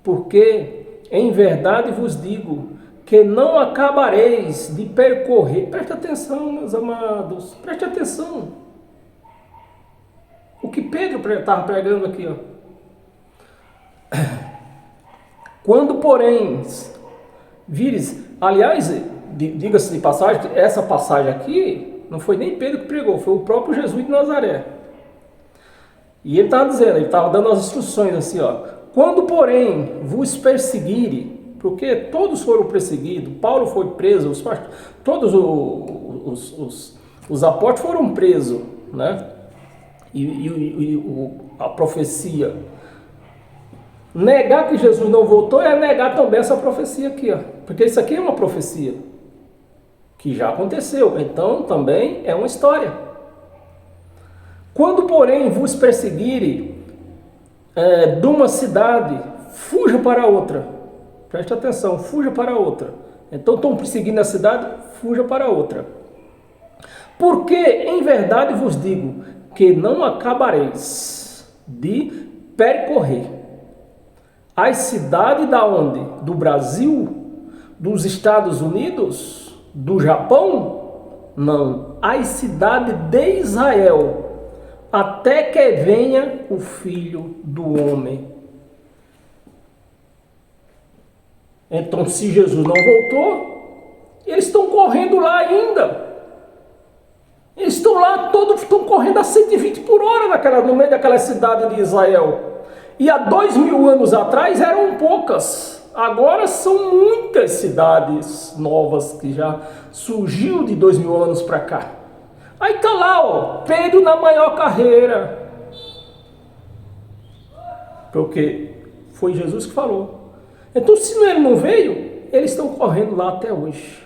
A: porque em verdade vos digo que não acabareis de percorrer. Preste atenção, meus amados, preste atenção. O que Pedro estava pregando aqui, ó. Quando, porém, vires, aliás, diga-se de passagem, que essa passagem aqui não foi nem Pedro que pregou, foi o próprio Jesus de Nazaré. E ele estava dizendo, ele estava dando as instruções assim, ó. Quando, porém, vos perseguirem, porque todos foram perseguidos, Paulo foi preso, todos os apóstolos foram presos, né? A profecia. Negar que Jesus não voltou é negar também essa profecia aqui, ó. Porque isso aqui é uma profecia que já aconteceu, então também é uma história. Quando, porém, vos perseguirem de uma cidade, fuja para outra. Preste atenção, fuja para outra. Então estão perseguindo a cidade, fuja para outra. Porque, em verdade vos digo, que não acabareis de percorrer as cidades da onde? Do Brasil, dos Estados Unidos, do Japão? Não, as cidades de Israel, até que venha o Filho do Homem. Então, se Jesus não voltou, eles estão correndo lá ainda. Eles estão lá, todos estão correndo a 120 por hora no meio daquela cidade de Israel. E há 2000 anos atrás eram poucas. Agora são muitas cidades novas que já surgiu de 2000 anos para cá. Aí está lá, ó, Pedro na maior carreira. Porque foi Jesus que falou. Então, se ele não veio, eles estão correndo lá até hoje.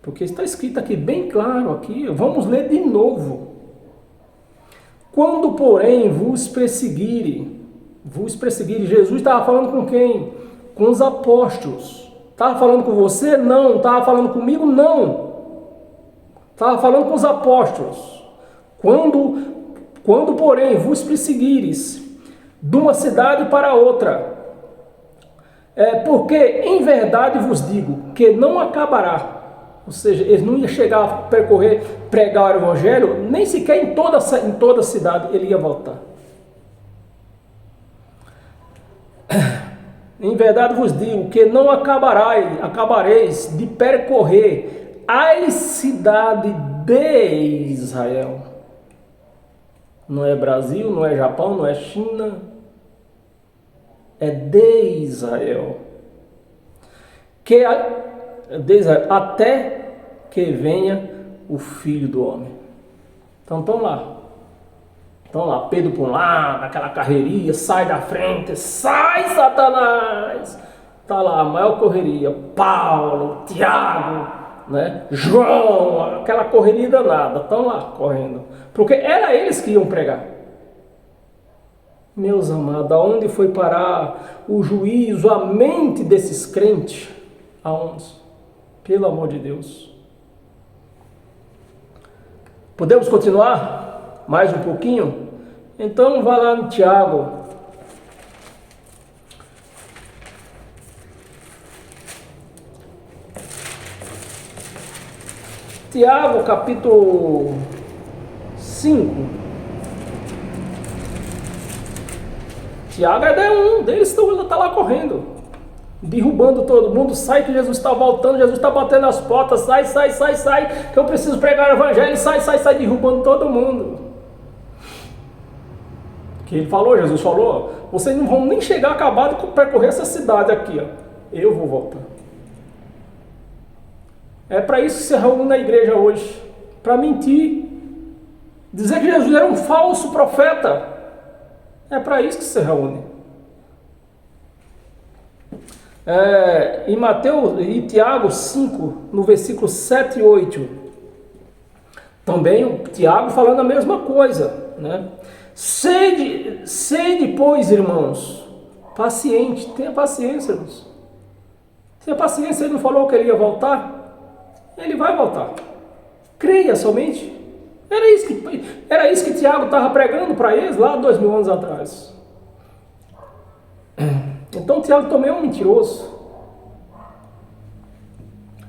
A: Porque está escrito aqui, bem claro aqui, vamos ler de novo. Quando, porém, vos perseguirem, Jesus estava falando com quem? Com os apóstolos. Estava falando com você? Não. Estava falando comigo? Não. Estava falando com os apóstolos. Quando, porém, vos perseguires de uma cidade para outra, porque em verdade vos digo que não acabará. Ou seja, eles não iam chegar a pregar o evangelho, nem sequer em toda a cidade ele ia voltar. Em verdade vos digo que não acabareis de percorrer a cidade de Israel. Não é Brasil, não é Japão, não é China. É de Israel. Até que venha o Filho do Homem. Então estão lá, Pedro por lá, naquela carreirinha, sai da frente, sai Satanás! Está lá a maior correria, Paulo, Tiago, né? João, aquela correria danada, estão lá correndo, porque era eles que iam pregar. Meus amados, aonde foi parar o juízo, a mente desses crentes? Aonde? Pelo amor de Deus. Podemos continuar? Mais um pouquinho? Então vá lá no Tiago. Tiago, capítulo 5. Tiago é um deles, está lá correndo, derrubando todo mundo. Sai que Jesus está voltando, Jesus está batendo as portas, sai, que eu preciso pregar o evangelho, sai, derrubando todo mundo. Que ele falou, Jesus falou, vocês não vão nem chegar acabado de percorrer essa cidade aqui, ó. Eu vou voltar. É para isso que se reúne na igreja hoje, para mentir, dizer que Jesus era um falso profeta. É para isso que se reúne. Em Mateus e Tiago 5, no versículo 7 e 8, também o Tiago falando a mesma coisa, né? Sede, pois, irmãos, paciente, tenha paciência, irmãos. Tenha paciência, ele não falou que ele ia voltar? Ele vai voltar. Creia somente. Era isso que Tiago estava pregando para eles lá 2000 anos atrás. Então Tiago também é um mentiroso.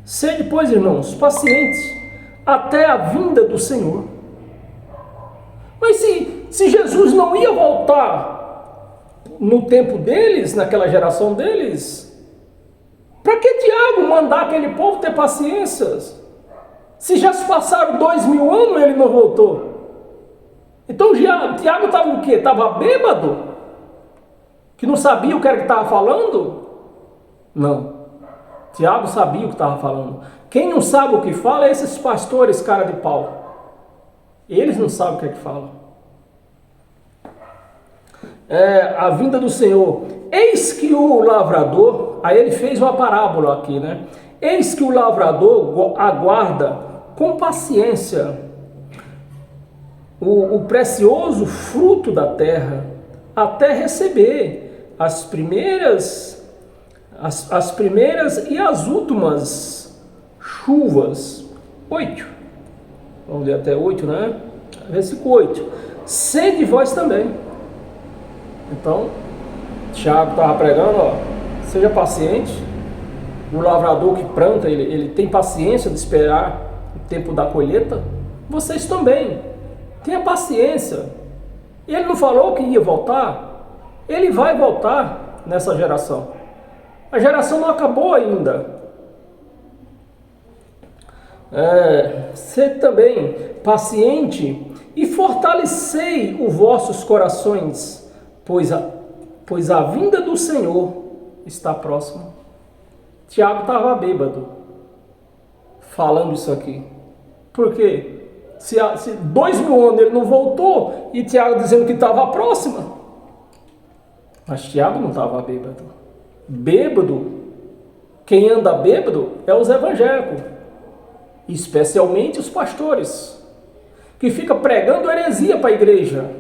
A: Sede, pois, irmãos, pacientes até a vinda do Senhor. Mas se Jesus não ia voltar no tempo deles, naquela geração deles, para que Tiago mandar aquele povo ter paciência? Se já se passaram 2000 anos e ele não voltou. Então Tiago estava o quê? Estava bêbado? Que não sabia o que era que estava falando? Não. Tiago sabia o que estava falando. Quem não sabe o que fala é esses pastores cara de pau. Eles não sabem o que é que falam. A vinda do Senhor. Eis que o lavrador, aí ele fez uma parábola aqui, né? Eis que o lavrador aguarda com paciência o precioso fruto da terra, até receber as primeiras e as últimas chuvas. 8. Vamos ler até 8, né? Versículo 8. Sede vós também. Então, Tiago estava pregando, ó, seja paciente. O lavrador que planta, ele tem paciência de esperar o tempo da colheita. Vocês também, tenha paciência. Ele não falou que ia voltar? Ele vai voltar nessa geração. A geração não acabou ainda. Sede também paciente e fortalecei os vossos corações, pois a vinda do Senhor está próxima. Tiago estava bêbado falando isso aqui. Por quê? Se 2000 anos ele não voltou, e Tiago dizendo que estava próxima. Mas Tiago não estava bêbado. Bêbado, quem anda bêbado é os evangélicos, especialmente os pastores, que fica pregando heresia para a igreja.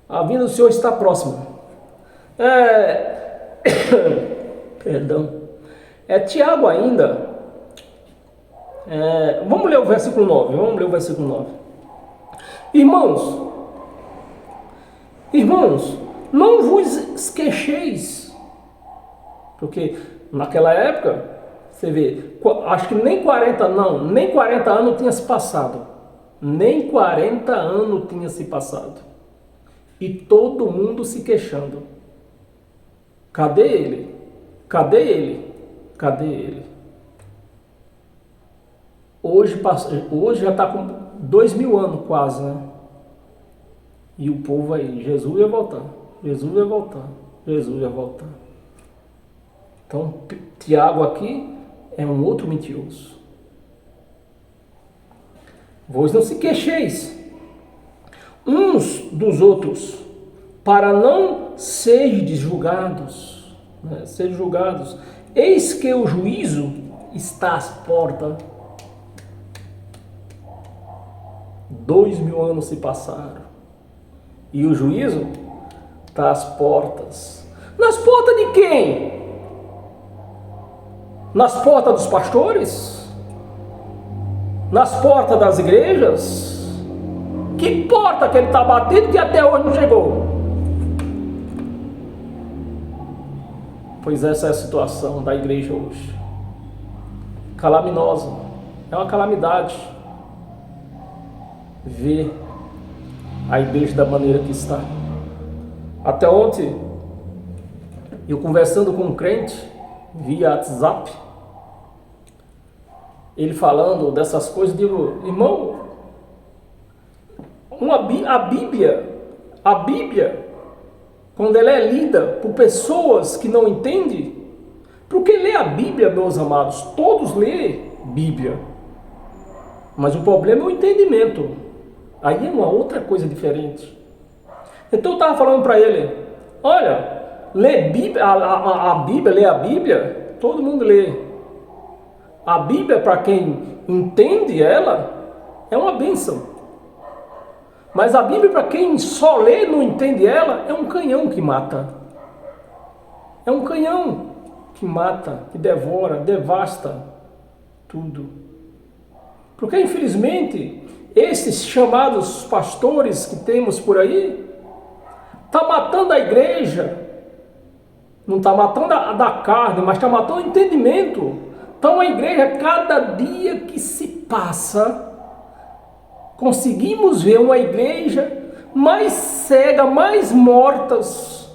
A: A vinda do Senhor está próxima. Perdão. Tiago ainda. Vamos ler o versículo 9. Irmãos, não vos esquecheis. Porque naquela época, você vê, acho que nem 40 anos tinha se passado. Nem 40 anos tinha se passado. E todo mundo se queixando. Cadê ele? Cadê ele? Cadê ele? Hoje já está com 2000 anos quase, né? E o povo aí, Jesus ia voltar. Jesus ia voltar. Jesus ia voltar. Então, Tiago aqui é um outro mentiroso. Vós não se queixeis uns dos outros, para não serdes julgados. Ser julgados. Eis que o juízo está às portas. 2000 anos se passaram. E o juízo está às portas. Nas portas de quem? Nas portas dos pastores? Nas portas das igrejas? Que porta que ele está batendo que até hoje não chegou? Pois essa é a situação da igreja hoje. Calaminosa. É uma calamidade ver a igreja da maneira que está. Até ontem, eu conversando com um crente via WhatsApp, ele falando dessas coisas, digo, irmão, a Bíblia, quando ela é lida por pessoas que não entendem, porque ler a Bíblia, meus amados, todos lêem Bíblia, mas o problema é o entendimento. Aí é uma outra coisa diferente. Então eu estava falando para ele, olha, ler Bíblia, ler a Bíblia, todo mundo lê. A Bíblia, para quem entende ela, é uma bênção. Mas a Bíblia, para quem só lê e não entende ela, é um canhão que mata. É um canhão que mata, que devora, devasta tudo. Porque, infelizmente, esses chamados pastores que temos por aí, está matando a igreja. Não está matando a da carne, mas está matando o entendimento. Então a igreja, cada dia que se passa, conseguimos ver uma igreja mais cega, mais mortas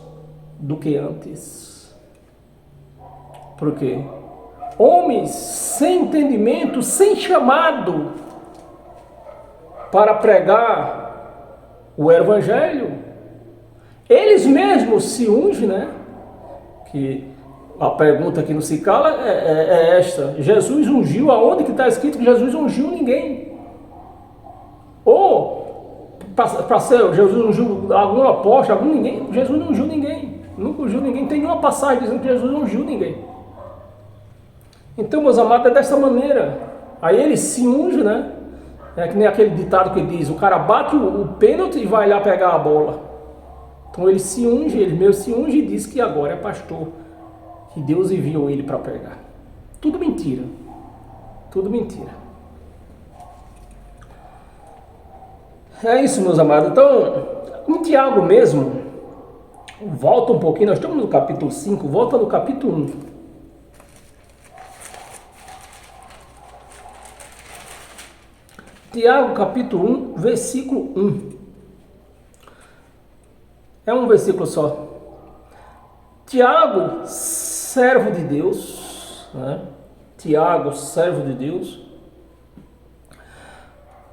A: do que antes. Por quê? Homens sem entendimento, sem chamado para pregar o evangelho. Eles mesmos se ungem, né? Que a pergunta que não se cala é esta: Jesus ungiu? Aonde que está escrito que Jesus ungiu ninguém? Ou para ser Jesus ungiu algum apóstolo, ninguém? Jesus não ungiu ninguém, nunca ungiu ninguém. Tem nenhuma passagem dizendo que Jesus não ungiu ninguém. Então, meus amados, é dessa maneira. Aí ele se unge, né? É que nem aquele ditado que diz: o cara bate o pênalti e vai lá pegar a bola. Então ele se unge, ele mesmo se unge e diz que agora é pastor, que Deus enviou ele para pregar. Tudo mentira. Tudo mentira. É isso, meus amados. Então, em Tiago mesmo, volta um pouquinho, nós estamos no capítulo 5, volta no capítulo 1. Tiago, capítulo 1, versículo 1. É um versículo só. Tiago, servo de Deus, né? Tiago, servo de Deus,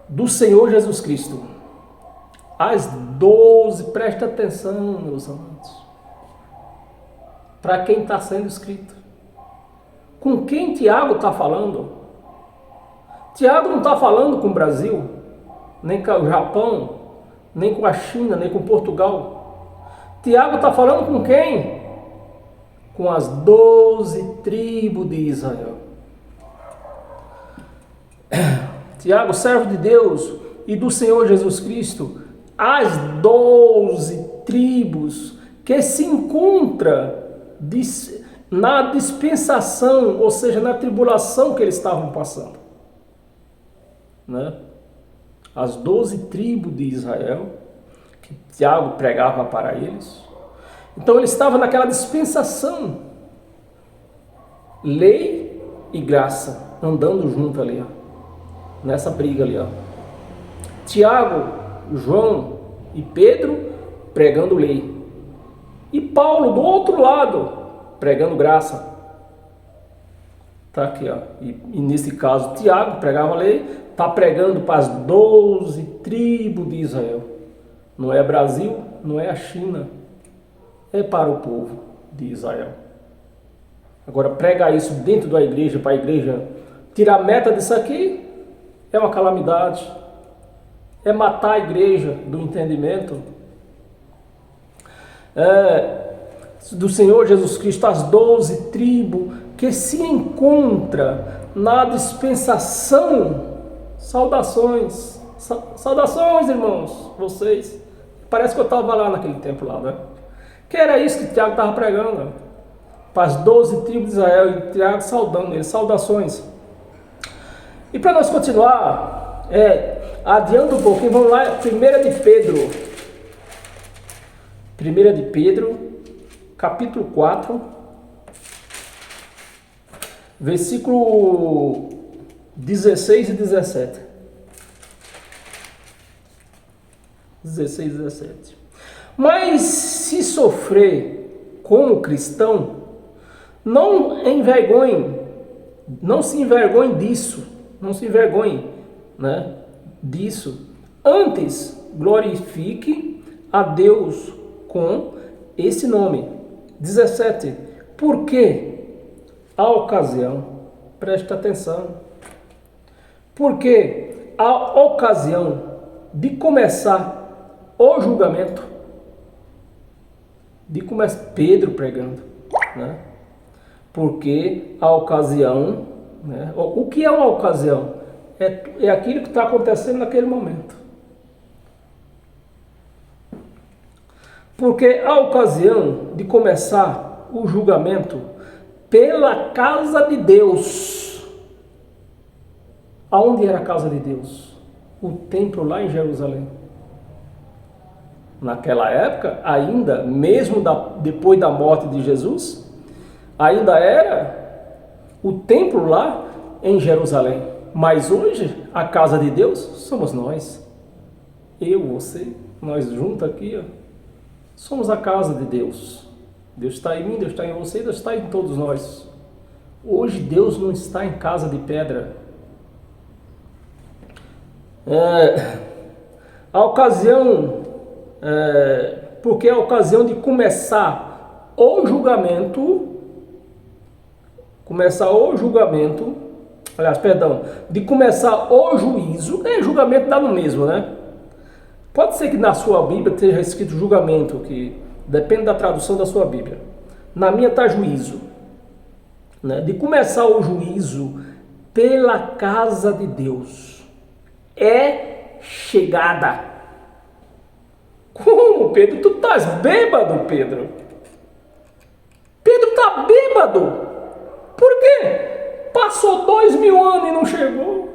A: do Senhor Jesus Cristo. As 12, presta atenção, meus amados, para quem está sendo escrito. Com quem Tiago está falando? Tiago não está falando com o Brasil, nem com o Japão, nem com a China, nem com Portugal. Tiago está falando com quem? Com as 12 tribos de Israel. Tiago, servo de Deus e do Senhor Jesus Cristo, as 12 tribos que se encontram na dispensação, ou seja, na tribulação que eles estavam passando. Né? As 12 tribos de Israel, que Tiago pregava para eles. Então ele estava naquela dispensação, lei e graça, andando junto ali, ó, nessa briga ali. Ó. Tiago, João e Pedro pregando lei. E Paulo do outro lado, pregando graça. Tá aqui, ó. E nesse caso, Tiago pregava a lei, está pregando para as 12 tribos de Israel. Não é Brasil, não é a China, é para o povo de Israel. Agora, pregar isso dentro da igreja, para a igreja tirar a meta disso aqui, é uma calamidade. É matar a igreja do entendimento. Do Senhor Jesus Cristo, as 12 tribos que se encontram na dispensação. Saudações, saudações, irmãos, vocês. Parece que eu estava lá naquele tempo lá, né? Que era isso que Tiago estava pregando, para as 12 tribos de Israel, e Tiago saudando eles, saudações. E para nós continuar, adiando um pouquinho, vamos lá, 1 de Pedro. 1 de Pedro, capítulo 4, versículo 16 e 17. 16 e 17. Mas se sofrer como cristão, não se envergonhe disso, não se envergonhe, né, disso. Antes, glorifique a Deus com esse nome. 17. Porque a ocasião, preste atenção, porque a ocasião de começar o julgamento, Pedro pregando, né? Porque a ocasião, né? O que é uma ocasião? É aquilo que está acontecendo naquele momento. Porque a ocasião de começar o julgamento pela casa de Deus. Aonde era a casa de Deus? O templo lá em Jerusalém. Naquela época, ainda, mesmo depois da morte de Jesus, ainda era o templo lá em Jerusalém. Mas hoje, a casa de Deus somos nós. Eu, você, nós juntos aqui, ó, somos a casa de Deus. Deus está em mim, Deus está em você, Deus está em todos nós. Hoje Deus não está em casa de pedra. A ocasião, porque a ocasião de começar o julgamento, de começar o juízo, julgamento dá no mesmo, né? Pode ser que na sua Bíblia esteja escrito julgamento, que depende da tradução da sua Bíblia. Na minha está juízo, né? De começar o juízo pela casa de Deus. É chegada. Como, Pedro? Tu estás bêbado, Pedro? Pedro está bêbado. Por quê? Passou 2000 anos e não chegou.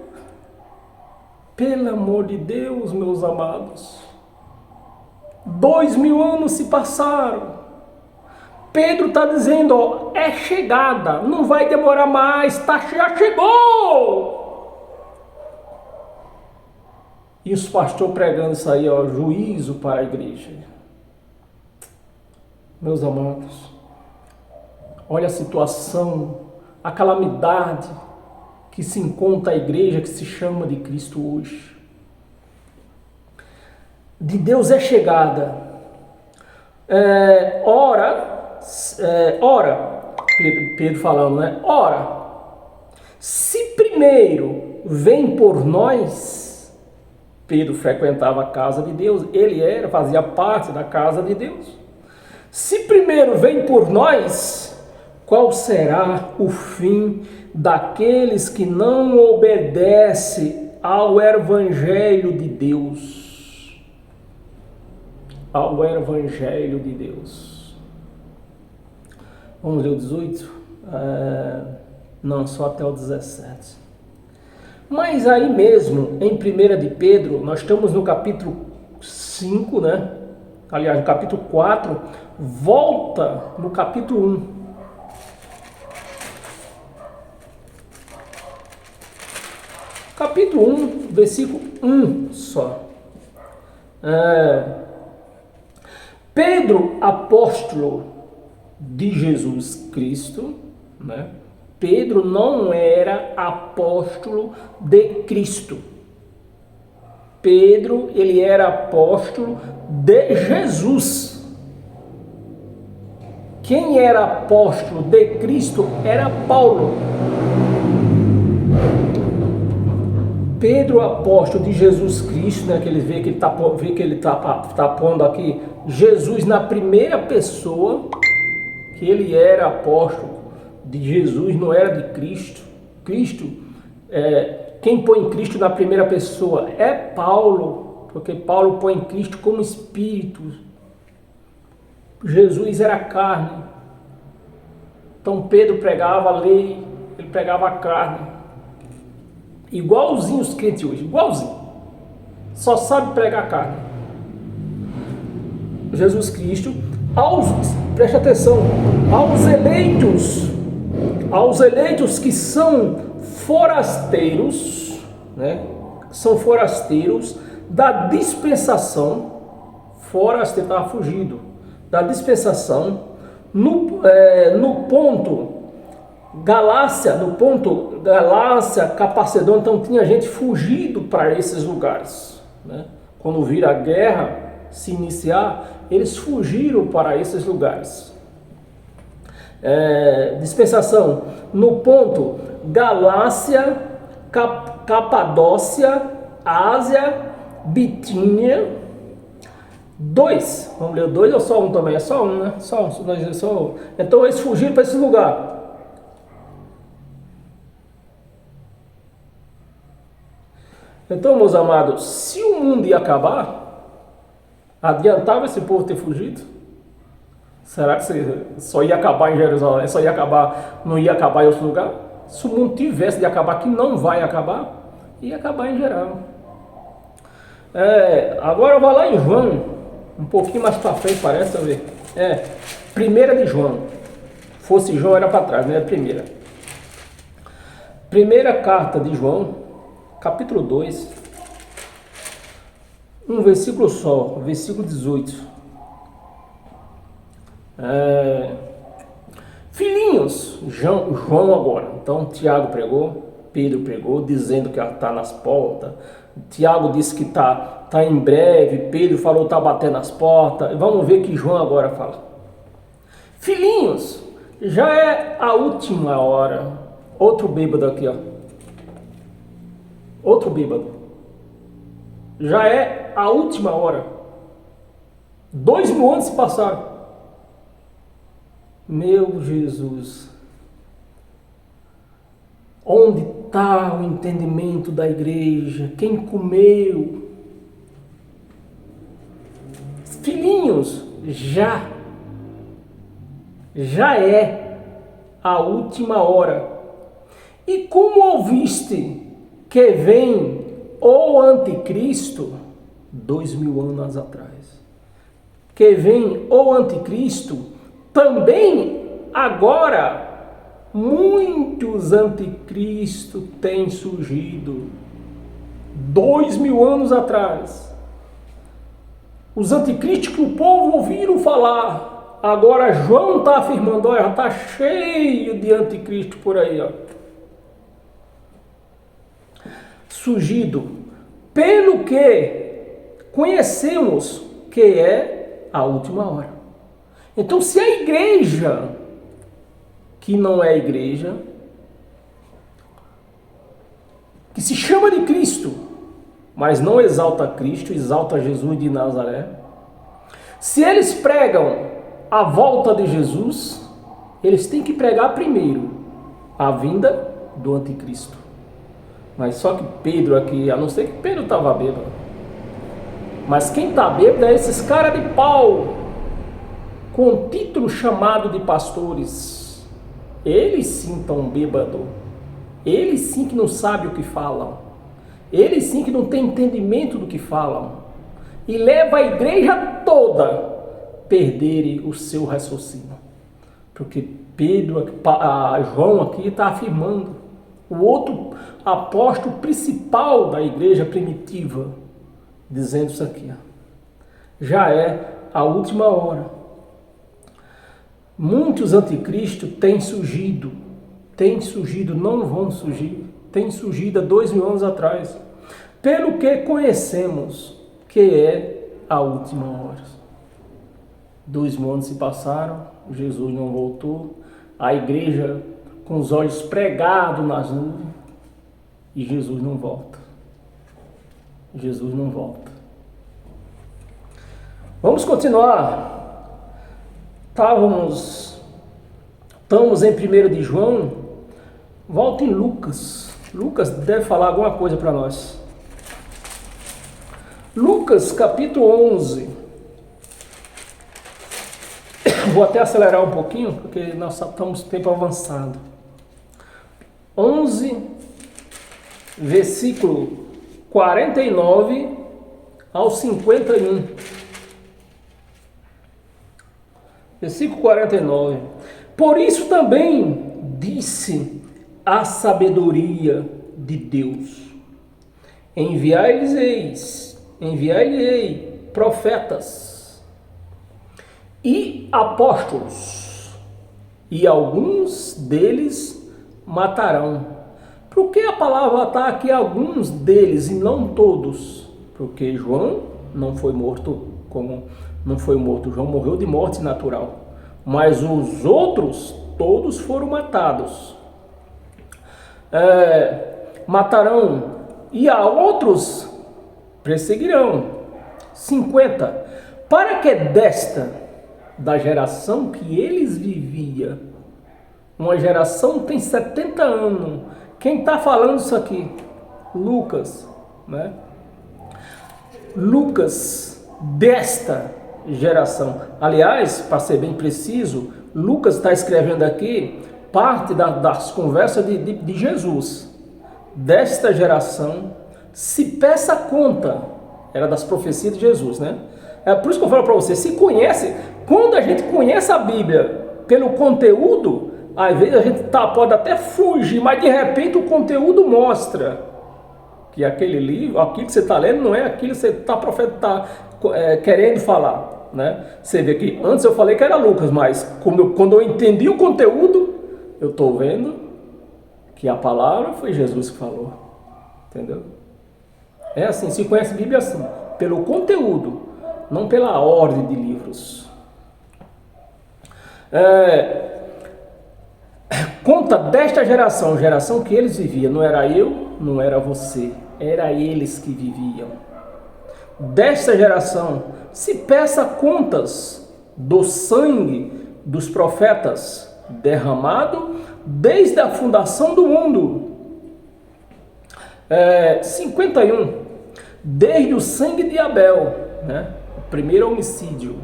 A: Pelo amor de Deus, meus amados. 2000 anos se passaram. Pedro está dizendo, ó, é chegada, não vai demorar mais, já chegou. E os pastores pregando isso aí, ó, juízo para a igreja. Meus amados, olha a situação, a calamidade que se encontra a igreja que se chama de Cristo hoje. De Deus é chegada. Ora, Pedro falando, né? Ora, Se primeiro vem por nós, Pedro frequentava a casa de Deus, fazia parte da casa de Deus. Se primeiro vem por nós, qual será o fim daqueles que não obedecem ao Evangelho de Deus? Ao Evangelho de Deus. Vamos ler o 18? Não, só até o 17. Mas aí mesmo, em 1 de Pedro, nós estamos no capítulo 5, né? Aliás, no capítulo 4, volta no capítulo 1. Capítulo 1, versículo 1 só. Pedro, apóstolo de Jesus Cristo, né? Pedro não era apóstolo de Cristo. Pedro, ele era apóstolo de Jesus. Quem era apóstolo de Cristo era Paulo. Pedro, apóstolo de Jesus Cristo, né, que ele vê que ele está pondo aqui Jesus na primeira pessoa, que ele era apóstolo de Jesus, não era de Cristo. Quem põe Cristo na primeira pessoa é Paulo, porque Paulo põe Cristo como Espírito. Jesus era carne. Então Pedro pregava a lei, ele pregava a carne. Igualzinho os crentes hoje, igualzinho. Só sabe pregar carne. Jesus Cristo, preste atenção, aos eleitos que são forasteiros, né? São forasteiros da dispensação, forasteiro estava fugido, da dispensação, no ponto Galácia, Capacedônia, então tinha gente fugido para esses lugares, né? Quando vira a guerra se iniciar, eles fugiram para esses lugares. Dispensação no ponto Galácia, Capadócia, Ásia, Bitínia. 2, vamos ler o 2 ou só um também? É só um, né? Só um. Então eles fugiram para esse lugar. Então, meus amados, se o mundo ia acabar, adiantava esse povo ter fugido? Será que só ia acabar em Jerusalém? Não ia acabar em outro lugar? Se o mundo tivesse de acabar, que não vai acabar, ia acabar em geral. Agora eu vou lá em João, um pouquinho mais para frente, parece, ver. Primeira de João. Fosse João era para trás, né? Primeira carta de João, capítulo 2, um versículo só, versículo 18. Filhinhos, João agora. Então Tiago pregou, Pedro pregou, dizendo que está nas portas. Tiago disse que está em breve. Pedro falou que está batendo nas portas. Vamos ver que João agora fala. Filhinhos, já é a última hora. Outro bêbado aqui, ó. Outro bêbado. Já é a última hora. 2000 anos se passaram. Meu Jesus. Onde está o entendimento da igreja? Quem comeu? Filhinhos, já é a última hora. E como ouviste que vem o anticristo, 2000 anos atrás, que vem o anticristo, também agora muitos anticristos têm surgido. 2000 anos atrás, os anticristos que o povo ouviram falar, agora João está afirmando, olha, está cheio de anticristo por aí, ó. Surgido, pelo que conhecemos que é a última hora. Então, se a igreja, que não é igreja, que se chama de Cristo, mas não exalta Cristo, exalta Jesus de Nazaré. Se eles pregam a volta de Jesus, eles têm que pregar primeiro a vinda do anticristo. Mas só que Pedro aqui, a não ser que Pedro estava bêbado, mas quem está bêbado é esses caras de pau, com título chamado de pastores. Eles sim estão bêbados, eles sim que não sabem o que falam, eles sim que não têm entendimento do que falam, e leva a igreja toda a perderem o seu raciocínio. Porque João aqui está afirmando, o outro apóstolo principal da igreja primitiva, dizendo isso aqui, já é a última hora. Muitos anticristos têm surgido, não vão surgir, têm surgido há 2000 anos atrás, pelo que conhecemos que é a última hora. 2000 anos se passaram, Jesus não voltou, a igreja com os olhos pregados nas nuvens, e Jesus não volta. Jesus não volta. Vamos continuar. Estamos em 1 de João. Volta em Lucas. Lucas deve falar alguma coisa para nós. Lucas capítulo 11. Vou até acelerar um pouquinho, porque nós estamos tempo avançado. 11, versículo 49 ao 51. Versículo 49. Por isso também disse a sabedoria de Deus: enviai-lhe-ei profetas e apóstolos, e alguns deles matarão. Por que a palavra está aqui, alguns deles, e não todos? Porque João não foi morto João morreu de morte natural. Mas os outros, todos foram matados. Matarão, e a outros perseguirão. 50. Para que da geração que eles viviam, uma geração tem 70 anos. Quem está falando isso aqui? Lucas, né? Lucas, desta geração. Aliás, para ser bem preciso, Lucas está escrevendo aqui parte das conversas de Jesus. Desta geração, se peça conta, era das profecias de Jesus, né? É por isso que eu falo para você, quando a gente conhece a Bíblia pelo conteúdo, às vezes a gente pode até fugir, mas de repente o conteúdo mostra que aquele livro, aquilo que você está lendo, não é aquilo que você está querendo falar, né? Você vê que antes eu falei que era Lucas, mas quando eu entendi o conteúdo, eu estou vendo que a palavra foi Jesus que falou, entendeu? É assim, se conhece a Bíblia assim, pelo conteúdo, não pela ordem de livros. Conta desta geração que eles viviam, não era eu, não era você, era eles que viviam. Desta geração, se peça contas do sangue dos profetas derramado desde a fundação do mundo. 51. Desde o sangue de Abel, né? O primeiro homicídio.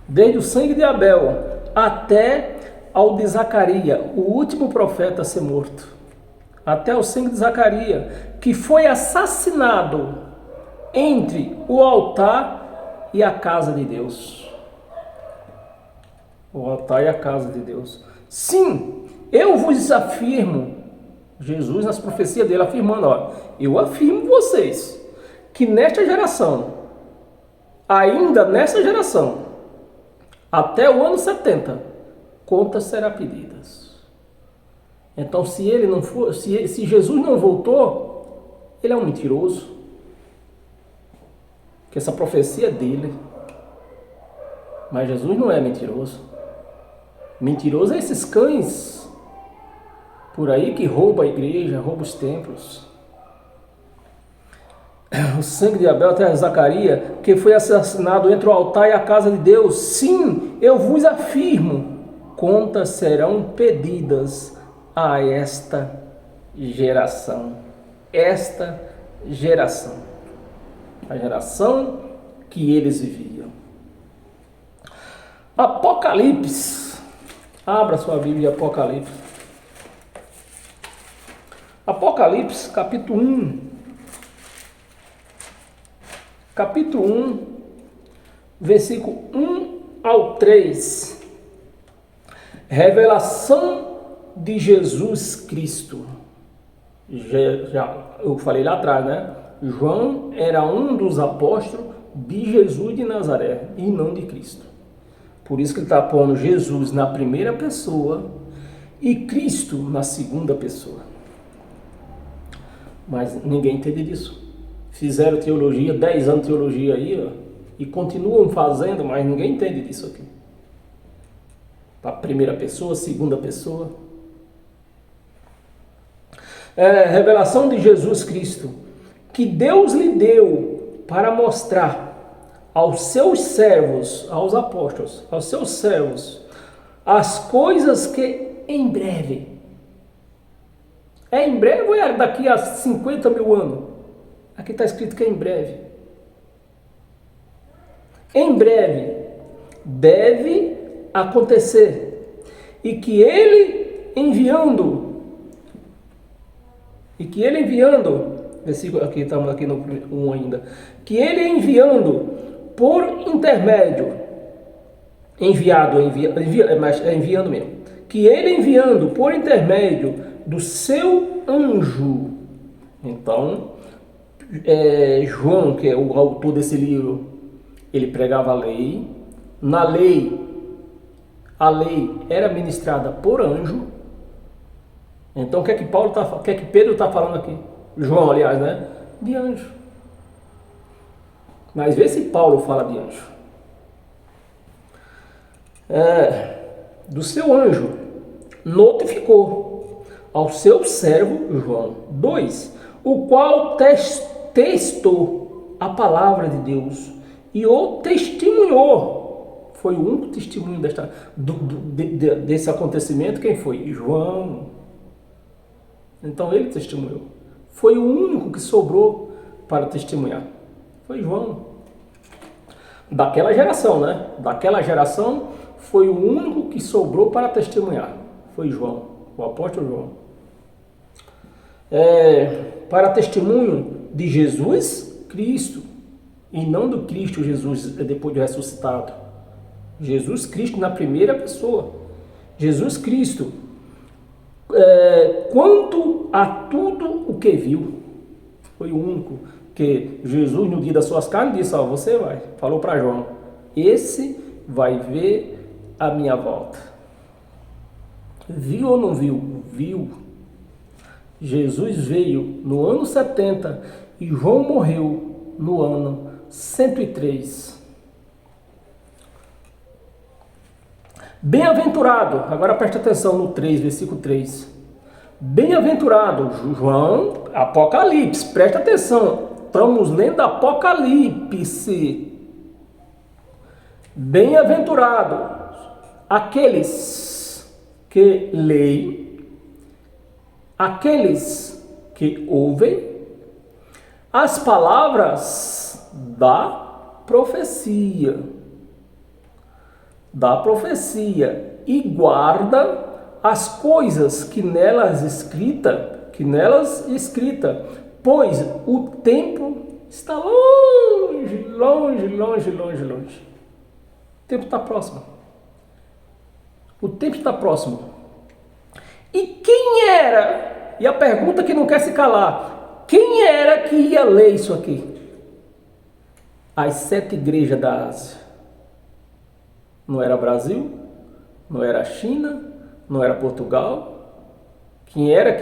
A: Desde o sangue de Abel até ao de Zacarias, o último profeta a ser morto. Até o sangue de Zacarias, que foi assassinado entre o altar e a casa de Deus. O altar e a casa de Deus. Sim, eu vos afirmo, Jesus nas profecias dele afirmando, eu afirmo vocês, que nesta geração, ainda nessa geração, até o ano 70, contas serão pedidas. Então, se ele não for, se Jesus não voltou, ele é um mentiroso. Que essa profecia é dele. Mas Jesus não é mentiroso. Mentiroso é esses cães por aí que roubam a igreja, roubam os templos. O sangue de Abel até Zacarias, que foi assassinado entre o altar e a casa de Deus. Sim, eu vos afirmo, contas serão pedidas a esta geração. Esta geração. A geração que eles viviam. Apocalipse. Abra sua Bíblia, Apocalipse. Apocalipse, capítulo 1. Capítulo 1, versículo 1 ao 3. Revelação de Jesus Cristo. Eu falei lá atrás, né? João era um dos apóstolos de Jesus de Nazaré e não de Cristo. Por isso que ele está pondo Jesus na primeira pessoa e Cristo na segunda pessoa. Mas ninguém entende disso. Fizeram teologia, 10 anos de teologia aí, ó, e continuam fazendo, mas ninguém entende disso aqui. A primeira pessoa, segunda pessoa. Revelação de Jesus Cristo, que Deus lhe deu para mostrar aos seus servos, aos apóstolos, aos seus servos, as coisas que em breve. É em breve ou é daqui a 50 mil anos? Aqui está escrito que é em breve. Em breve deve acontecer. E que ele enviando, versículo aqui, estamos aqui no 1 ainda. Que ele enviando por intermédio, enviando mesmo. Que ele enviando por intermédio do seu anjo. Então, João, que é o autor desse livro, ele pregava a lei. Na lei, a lei era ministrada por anjo. Então, o que é que Pedro está falando aqui? João, aliás, né? De anjo. Mas vê se Paulo fala de anjo. Do seu anjo notificou ao seu servo João. 2. O qual testou a palavra de Deus e o testemunhou. Foi o único testemunho desse acontecimento. Quem foi? João. Então ele testemunhou. Foi o único que sobrou para testemunhar. Foi João. Daquela geração, né? Daquela geração foi o único que sobrou para testemunhar. Foi João, o apóstolo João. Para testemunho de Jesus Cristo, e não do Cristo Jesus depois de ressuscitado. Jesus Cristo na primeira pessoa. Jesus Cristo, quanto a tudo o que viu, foi o único que Jesus no dia das suas carnes disse, você vai, falou para João, esse vai ver a minha volta. Viu ou não viu? Viu. Jesus veio no ano 70 e João morreu no ano 103. Bem-aventurado, agora preste atenção no 3, versículo 3. Bem-aventurado, João, Apocalipse, preste atenção, estamos lendo Apocalipse. Bem-aventurado aqueles que leem, aqueles que ouvem as palavras da profecia e guarda as coisas que nelas escrita, pois o tempo está longe. O tempo está próximo. O tempo está próximo. E quem era? E a pergunta que não quer se calar: quem era que ia ler isso aqui? As 7 igrejas da Ásia. Não era Brasil, não era China, não era Portugal. Quem era?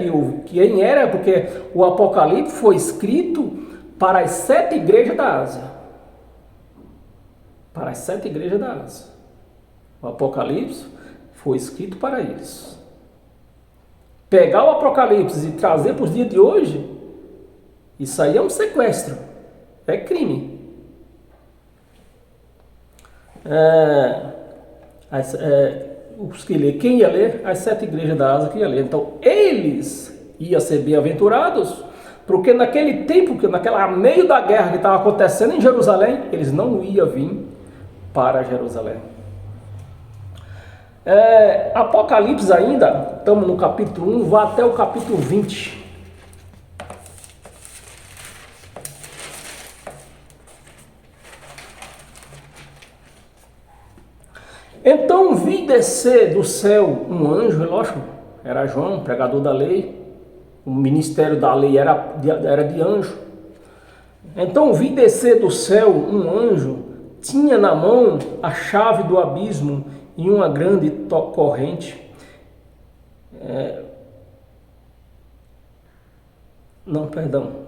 A: Porque o Apocalipse foi escrito para as 7 igrejas da Ásia. Para as 7 igrejas da Ásia. O Apocalipse foi escrito para eles. Pegar o Apocalipse e trazer para os dias de hoje, isso aí é um sequestro. É crime. Os que lê, quem ia ler? As 7 igrejas da Ásia que ia ler. Então, eles iam ser bem-aventurados, porque naquele tempo, naquela meio da guerra que estava acontecendo em Jerusalém, eles não iam vir para Jerusalém. Apocalipse ainda, estamos no capítulo 1, vai até o capítulo 20. Então vi descer do céu um anjo, lógico, era João, pregador da lei, o ministério da lei era de anjo. Então vi descer do céu um anjo, tinha na mão a chave do abismo e uma grande corrente. Nós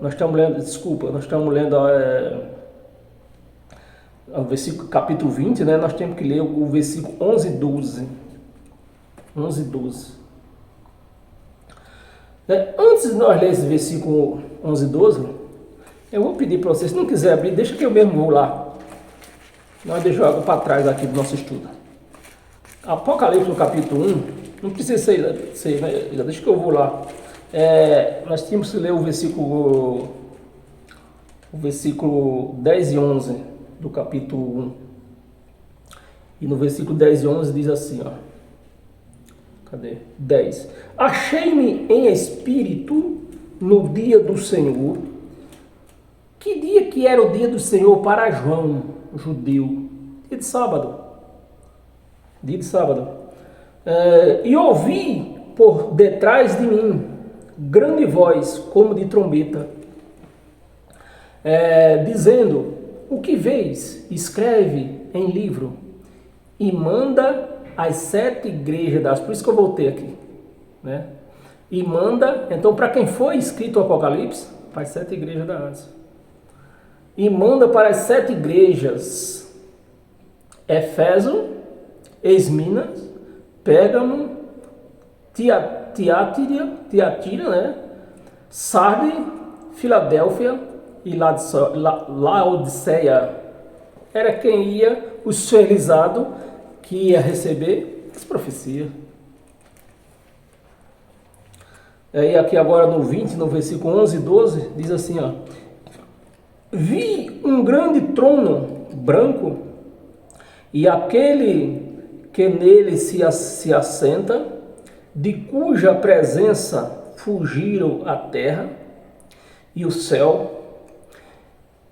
A: estamos lendo o versículo capítulo 20, né? Nós temos que ler o versículo 11 e 12. 11 e 12. Antes de nós ler esse versículo 11 e 12, eu vou pedir para vocês, se não quiser abrir, deixa que eu mesmo vou lá. Nós deixamos algo para trás aqui do nosso estudo. Apocalipse no capítulo 1, não precisa ser né? Deixa que eu vou lá. Nós tínhamos que ler o versículo 10 e 11 do capítulo 1. E no versículo 10 e 11 diz assim, ó. Cadê? 10. Achei-me em espírito no dia do Senhor. Que dia que era o dia do Senhor para João, judeu? Dia de sábado. Dia de sábado. E ouvi por detrás de mim grande voz, como de trombeta, dizendo: o que vês? Escreve em livro e manda às 7 igrejas das... Por isso que eu voltei aqui, né? E manda, então, para quem foi escrito o Apocalipse, para as 7 igrejas da Ásia. E manda para as 7 igrejas: Éfeso, Esmina, Pérgamo, Tiatira, né? Sarde, Filadélfia e Laodiceia. Era quem ia, o esferizado, que ia receber as profecias. E aqui agora no 20, no versículo 11 e 12, diz assim, ó: vi um grande trono branco e aquele que nele se assenta, de cuja presença fugiram a terra e o céu,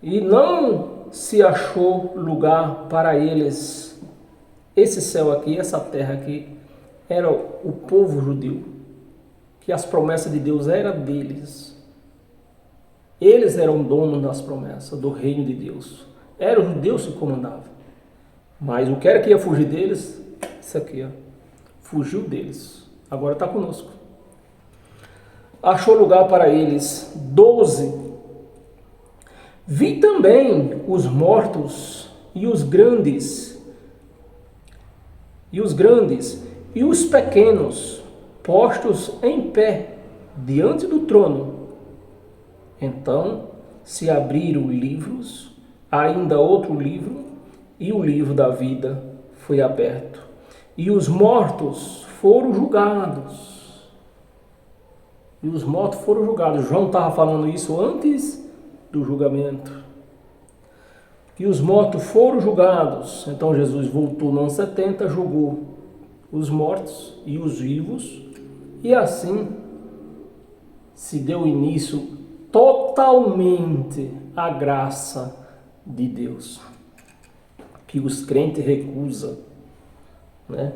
A: e não se achou lugar para eles. Esse céu aqui, essa terra aqui, era o povo judeu, que as promessas de Deus eram deles. Eles eram donos das promessas do reino de Deus. Era os judeus que comandavam. Mas o que era que ia fugir deles? Isso aqui, ó. Fugiu deles. Agora está conosco. Achou lugar para eles. 12. Vi também os mortos e os grandes e os pequenos postos em pé diante do trono. Então se abriram livros, ainda outro livro, e o livro da vida foi aberto. E os mortos foram julgados. João estava falando isso antes do julgamento. E os mortos foram julgados. Então Jesus voltou no ano 70, julgou os mortos e os vivos. E assim se deu início totalmente à graça de Deus, que os crentes recusam, né?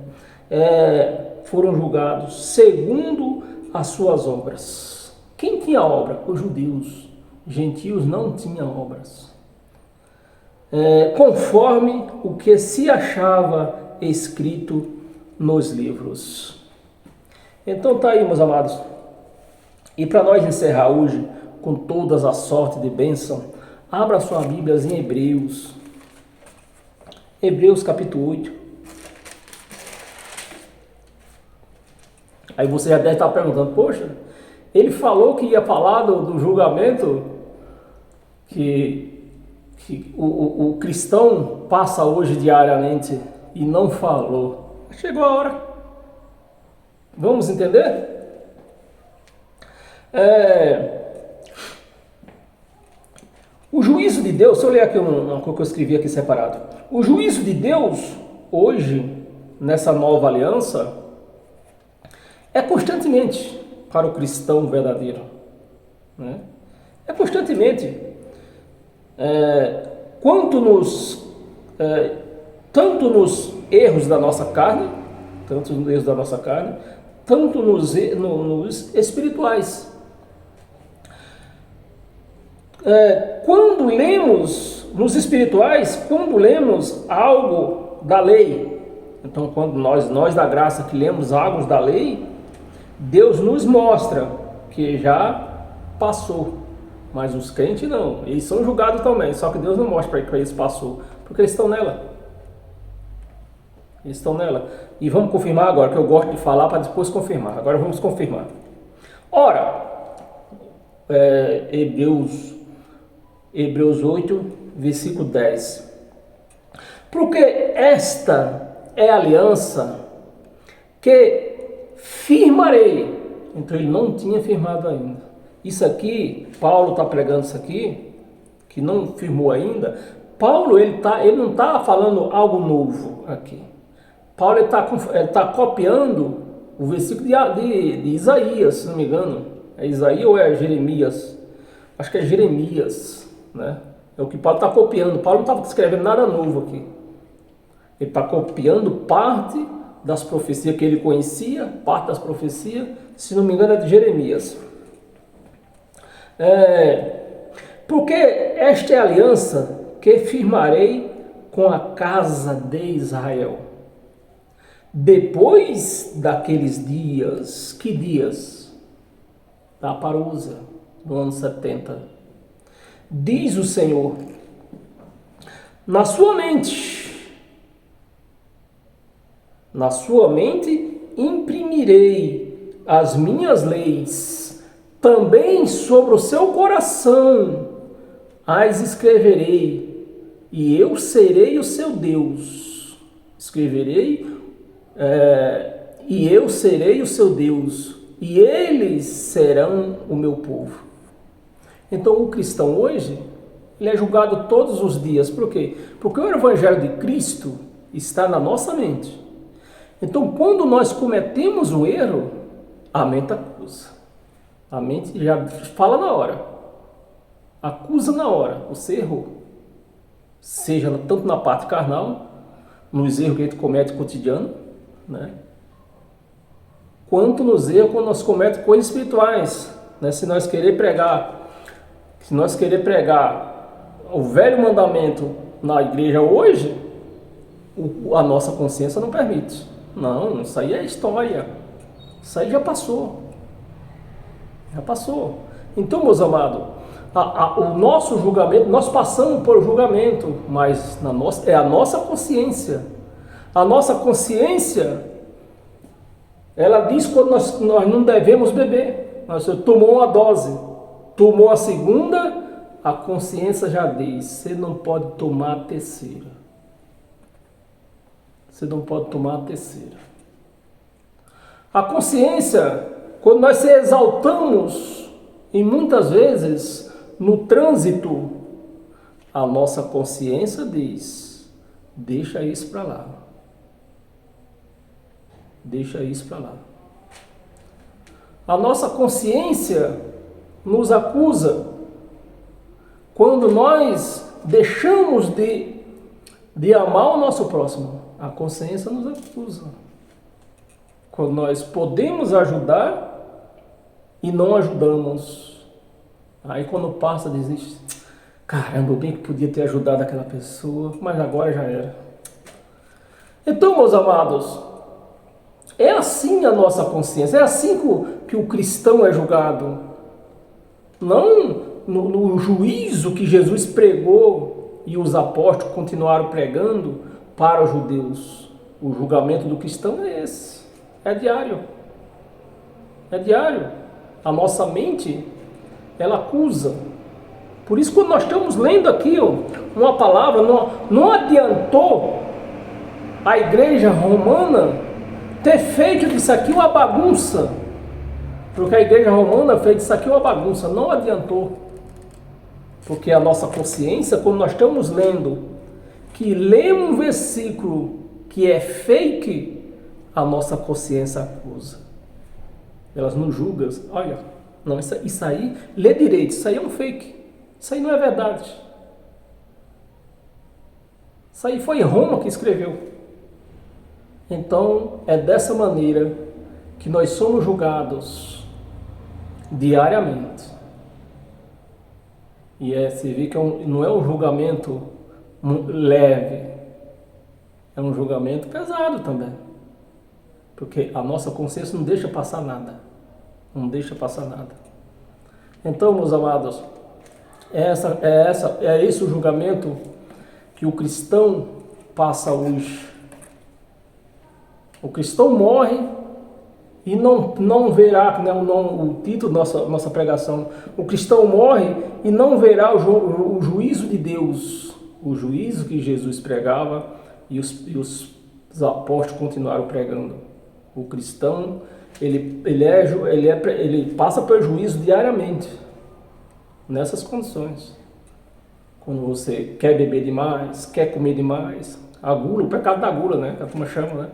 A: Foram julgados segundo as suas obras. Quem tinha obra? Os judeus. Gentios não tinham obras. Conforme o que se achava escrito nos livros. Então tá aí, meus amados. E para nós encerrar hoje com todas as sortes de bênção, abra sua Bíblia em Hebreus. Hebreus capítulo 8. Aí você já deve estar perguntando: poxa, ele falou que ia falar do julgamento, que que o cristão passa hoje diariamente e não falou. Chegou a hora. Vamos entender? O juízo de Deus, se eu ler aqui uma coisa que eu escrevi aqui separado. O juízo de Deus, hoje, nessa nova aliança, é constantemente para o cristão verdadeiro. Né? É constantemente. Tanto nos erros da noça carne, tanto nos espirituais. Quando lemos nos espirituais, quando lemos algo da lei, então quando nós da graça que lemos algo da lei, Deus nos mostra que já passou, mas os crentes não, eles são julgados também, só que Deus não mostra para eles passou, porque eles estão nela. Eles estão nela. E vamos confirmar agora, que eu gosto de falar para depois confirmar. Agora vamos confirmar. Ora, Hebreus 8, versículo 10. Porque esta é a aliança que firmarei. Então ele não tinha firmado ainda. Isso aqui, Paulo está pregando isso aqui, que não firmou ainda. Paulo, ele não está falando algo novo aqui. Paulo está copiando o versículo de Isaías, se não me engano. É Isaías ou é Jeremias? Acho que é Jeremias, né? É o que Paulo está copiando. Paulo não está escrevendo nada novo aqui. Ele está copiando parte das profecias que ele conhecia, parte das profecias, se não me engano é de Jeremias. Porque esta é a aliança que firmarei com a casa de Israel. Depois daqueles dias, que dias? Da parousa, do ano 70. Diz o Senhor, na sua mente imprimirei as minhas leis, também sobre o seu coração as escreverei, e eu serei o seu Deus. Escreverei, e eu serei o seu Deus, e eles serão o meu povo. Então o cristão hoje, ele é julgado todos os dias. Por quê? Porque o evangelho de Cristo está na nossa mente. Então quando nós cometemos o erro, a mente acusa. A mente já fala na hora. Acusa na hora. Você errou. Seja tanto na parte carnal, nos erros que a gente comete cotidiano, né? Quanto nos erros quando nós cometemos coisas espirituais, né? Se nós querer pregar o velho mandamento na igreja hoje, a nossa consciência não permite. Não, isso aí é história. Isso aí já passou. Já passou. Então, meus amados, o nosso julgamento, nós passamos por julgamento, mas é a nossa consciência. A nossa consciência, ela diz quando nós não devemos beber. Você tomou uma dose, tomou a segunda, a consciência já diz, você não pode tomar a terceira. Você não pode tomar a terceira. A consciência, quando nós se exaltamos, e muitas vezes no trânsito, a nossa consciência diz, deixa isso para lá. Deixa isso para lá. A nossa consciência nos acusa quando nós deixamos de amar o nosso próximo. A consciência nos acusa. Quando nós podemos ajudar e não ajudamos. Aí quando passa, desiste. Caramba, eu bem que podia ter ajudado aquela pessoa, mas agora já era. Então, meus amados, é assim a nossa consciência, é assim que o cristão é julgado. Não no juízo que Jesus pregou e os apóstolos continuaram pregando para os judeus. O julgamento do cristão é esse. É diário. É diário. A nossa mente, ela acusa. Por isso, quando nós estamos lendo aqui uma palavra, não adiantou a igreja romana ter feito disso aqui uma bagunça. Porque a igreja romana fez disso aqui uma bagunça. Não adiantou. Porque a nossa consciência, quando nós estamos lendo, que lemos um versículo que é fake, a nossa consciência acusa. Elas nos julgam. Olha, não, isso aí, lê direito, isso aí é um fake. Isso aí não é verdade. Isso aí foi Roma que escreveu. Então, é dessa maneira que nós somos julgados diariamente. E você vê que não é um julgamento leve, é um julgamento pesado também. Porque a nossa consciência não deixa passar nada. Não deixa passar nada. Então, meus amados, é esse o julgamento que o cristão passa hoje. O cristão morre e não verá, né, o título da nossa pregação, o cristão morre e não verá o juízo de Deus, o juízo que Jesus pregava e os apóstolos continuaram pregando. O cristão, ele passa pelo juízo diariamente, nessas condições. Quando você quer beber demais, quer comer demais, a gula, o pecado da gula, né, que a turma chama, né?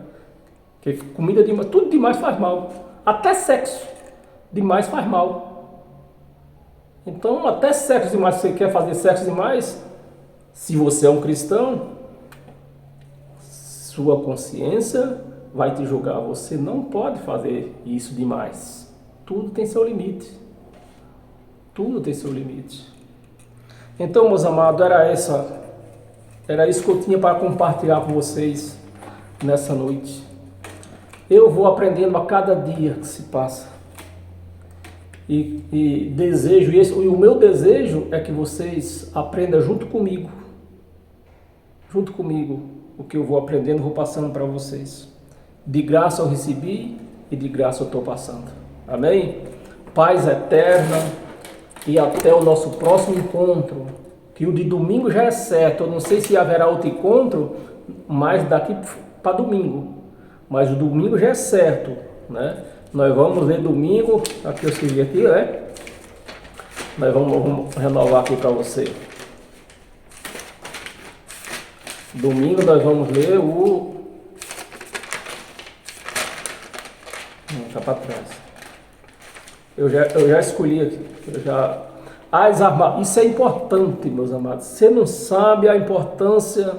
A: Que comida demais, tudo demais faz mal. Até sexo demais faz mal. Então, até sexo demais, se você quer fazer sexo demais, se você é um cristão, sua consciência vai te julgar. Você não pode fazer isso demais. Tudo tem seu limite. Tudo tem seu limite. Então, meus amados, era isso que eu tinha para compartilhar com vocês nessa noite. Eu vou aprendendo a cada dia que se passa. E desejo, e o meu desejo é que vocês aprendam junto comigo. Junto comigo, o que eu vou aprendendo, vou passando para vocês. De graça eu recebi e de graça eu estou passando. Amém? Paz eterna e até o nosso próximo encontro. Que o de domingo já é certo. Eu não sei se haverá outro encontro, mas daqui para domingo. Mas o domingo já é certo, né? Nós vamos ler domingo, aqui eu escrevi aqui, né? Nós vamos renovar aqui para você. Domingo nós vamos ler o... Não, está para trás. Eu já escolhi aqui. Isso é importante, meus amados. Você não sabe a importância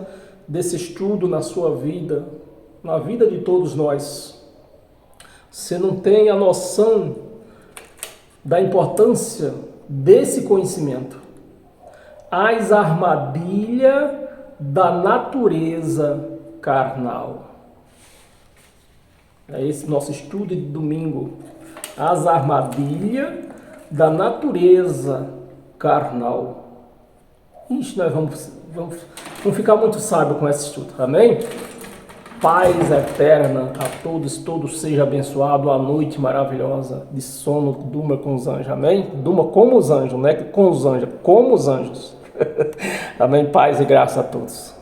A: desse estudo na sua vida, na vida de todos nós. Você não tem a noção da importância desse conhecimento. As armadilhas da natureza carnal. É esse nosso estudo de domingo. As armadilhas da natureza carnal. Ixi, nós vamos ficar muito sábios com esse estudo, amém? Paz eterna a todos seja abençoado, a noite maravilhosa de sono, durma com os anjos, amém? Durma como os anjos, não é com os anjos, como os anjos. Amém? Paz e graça a todos.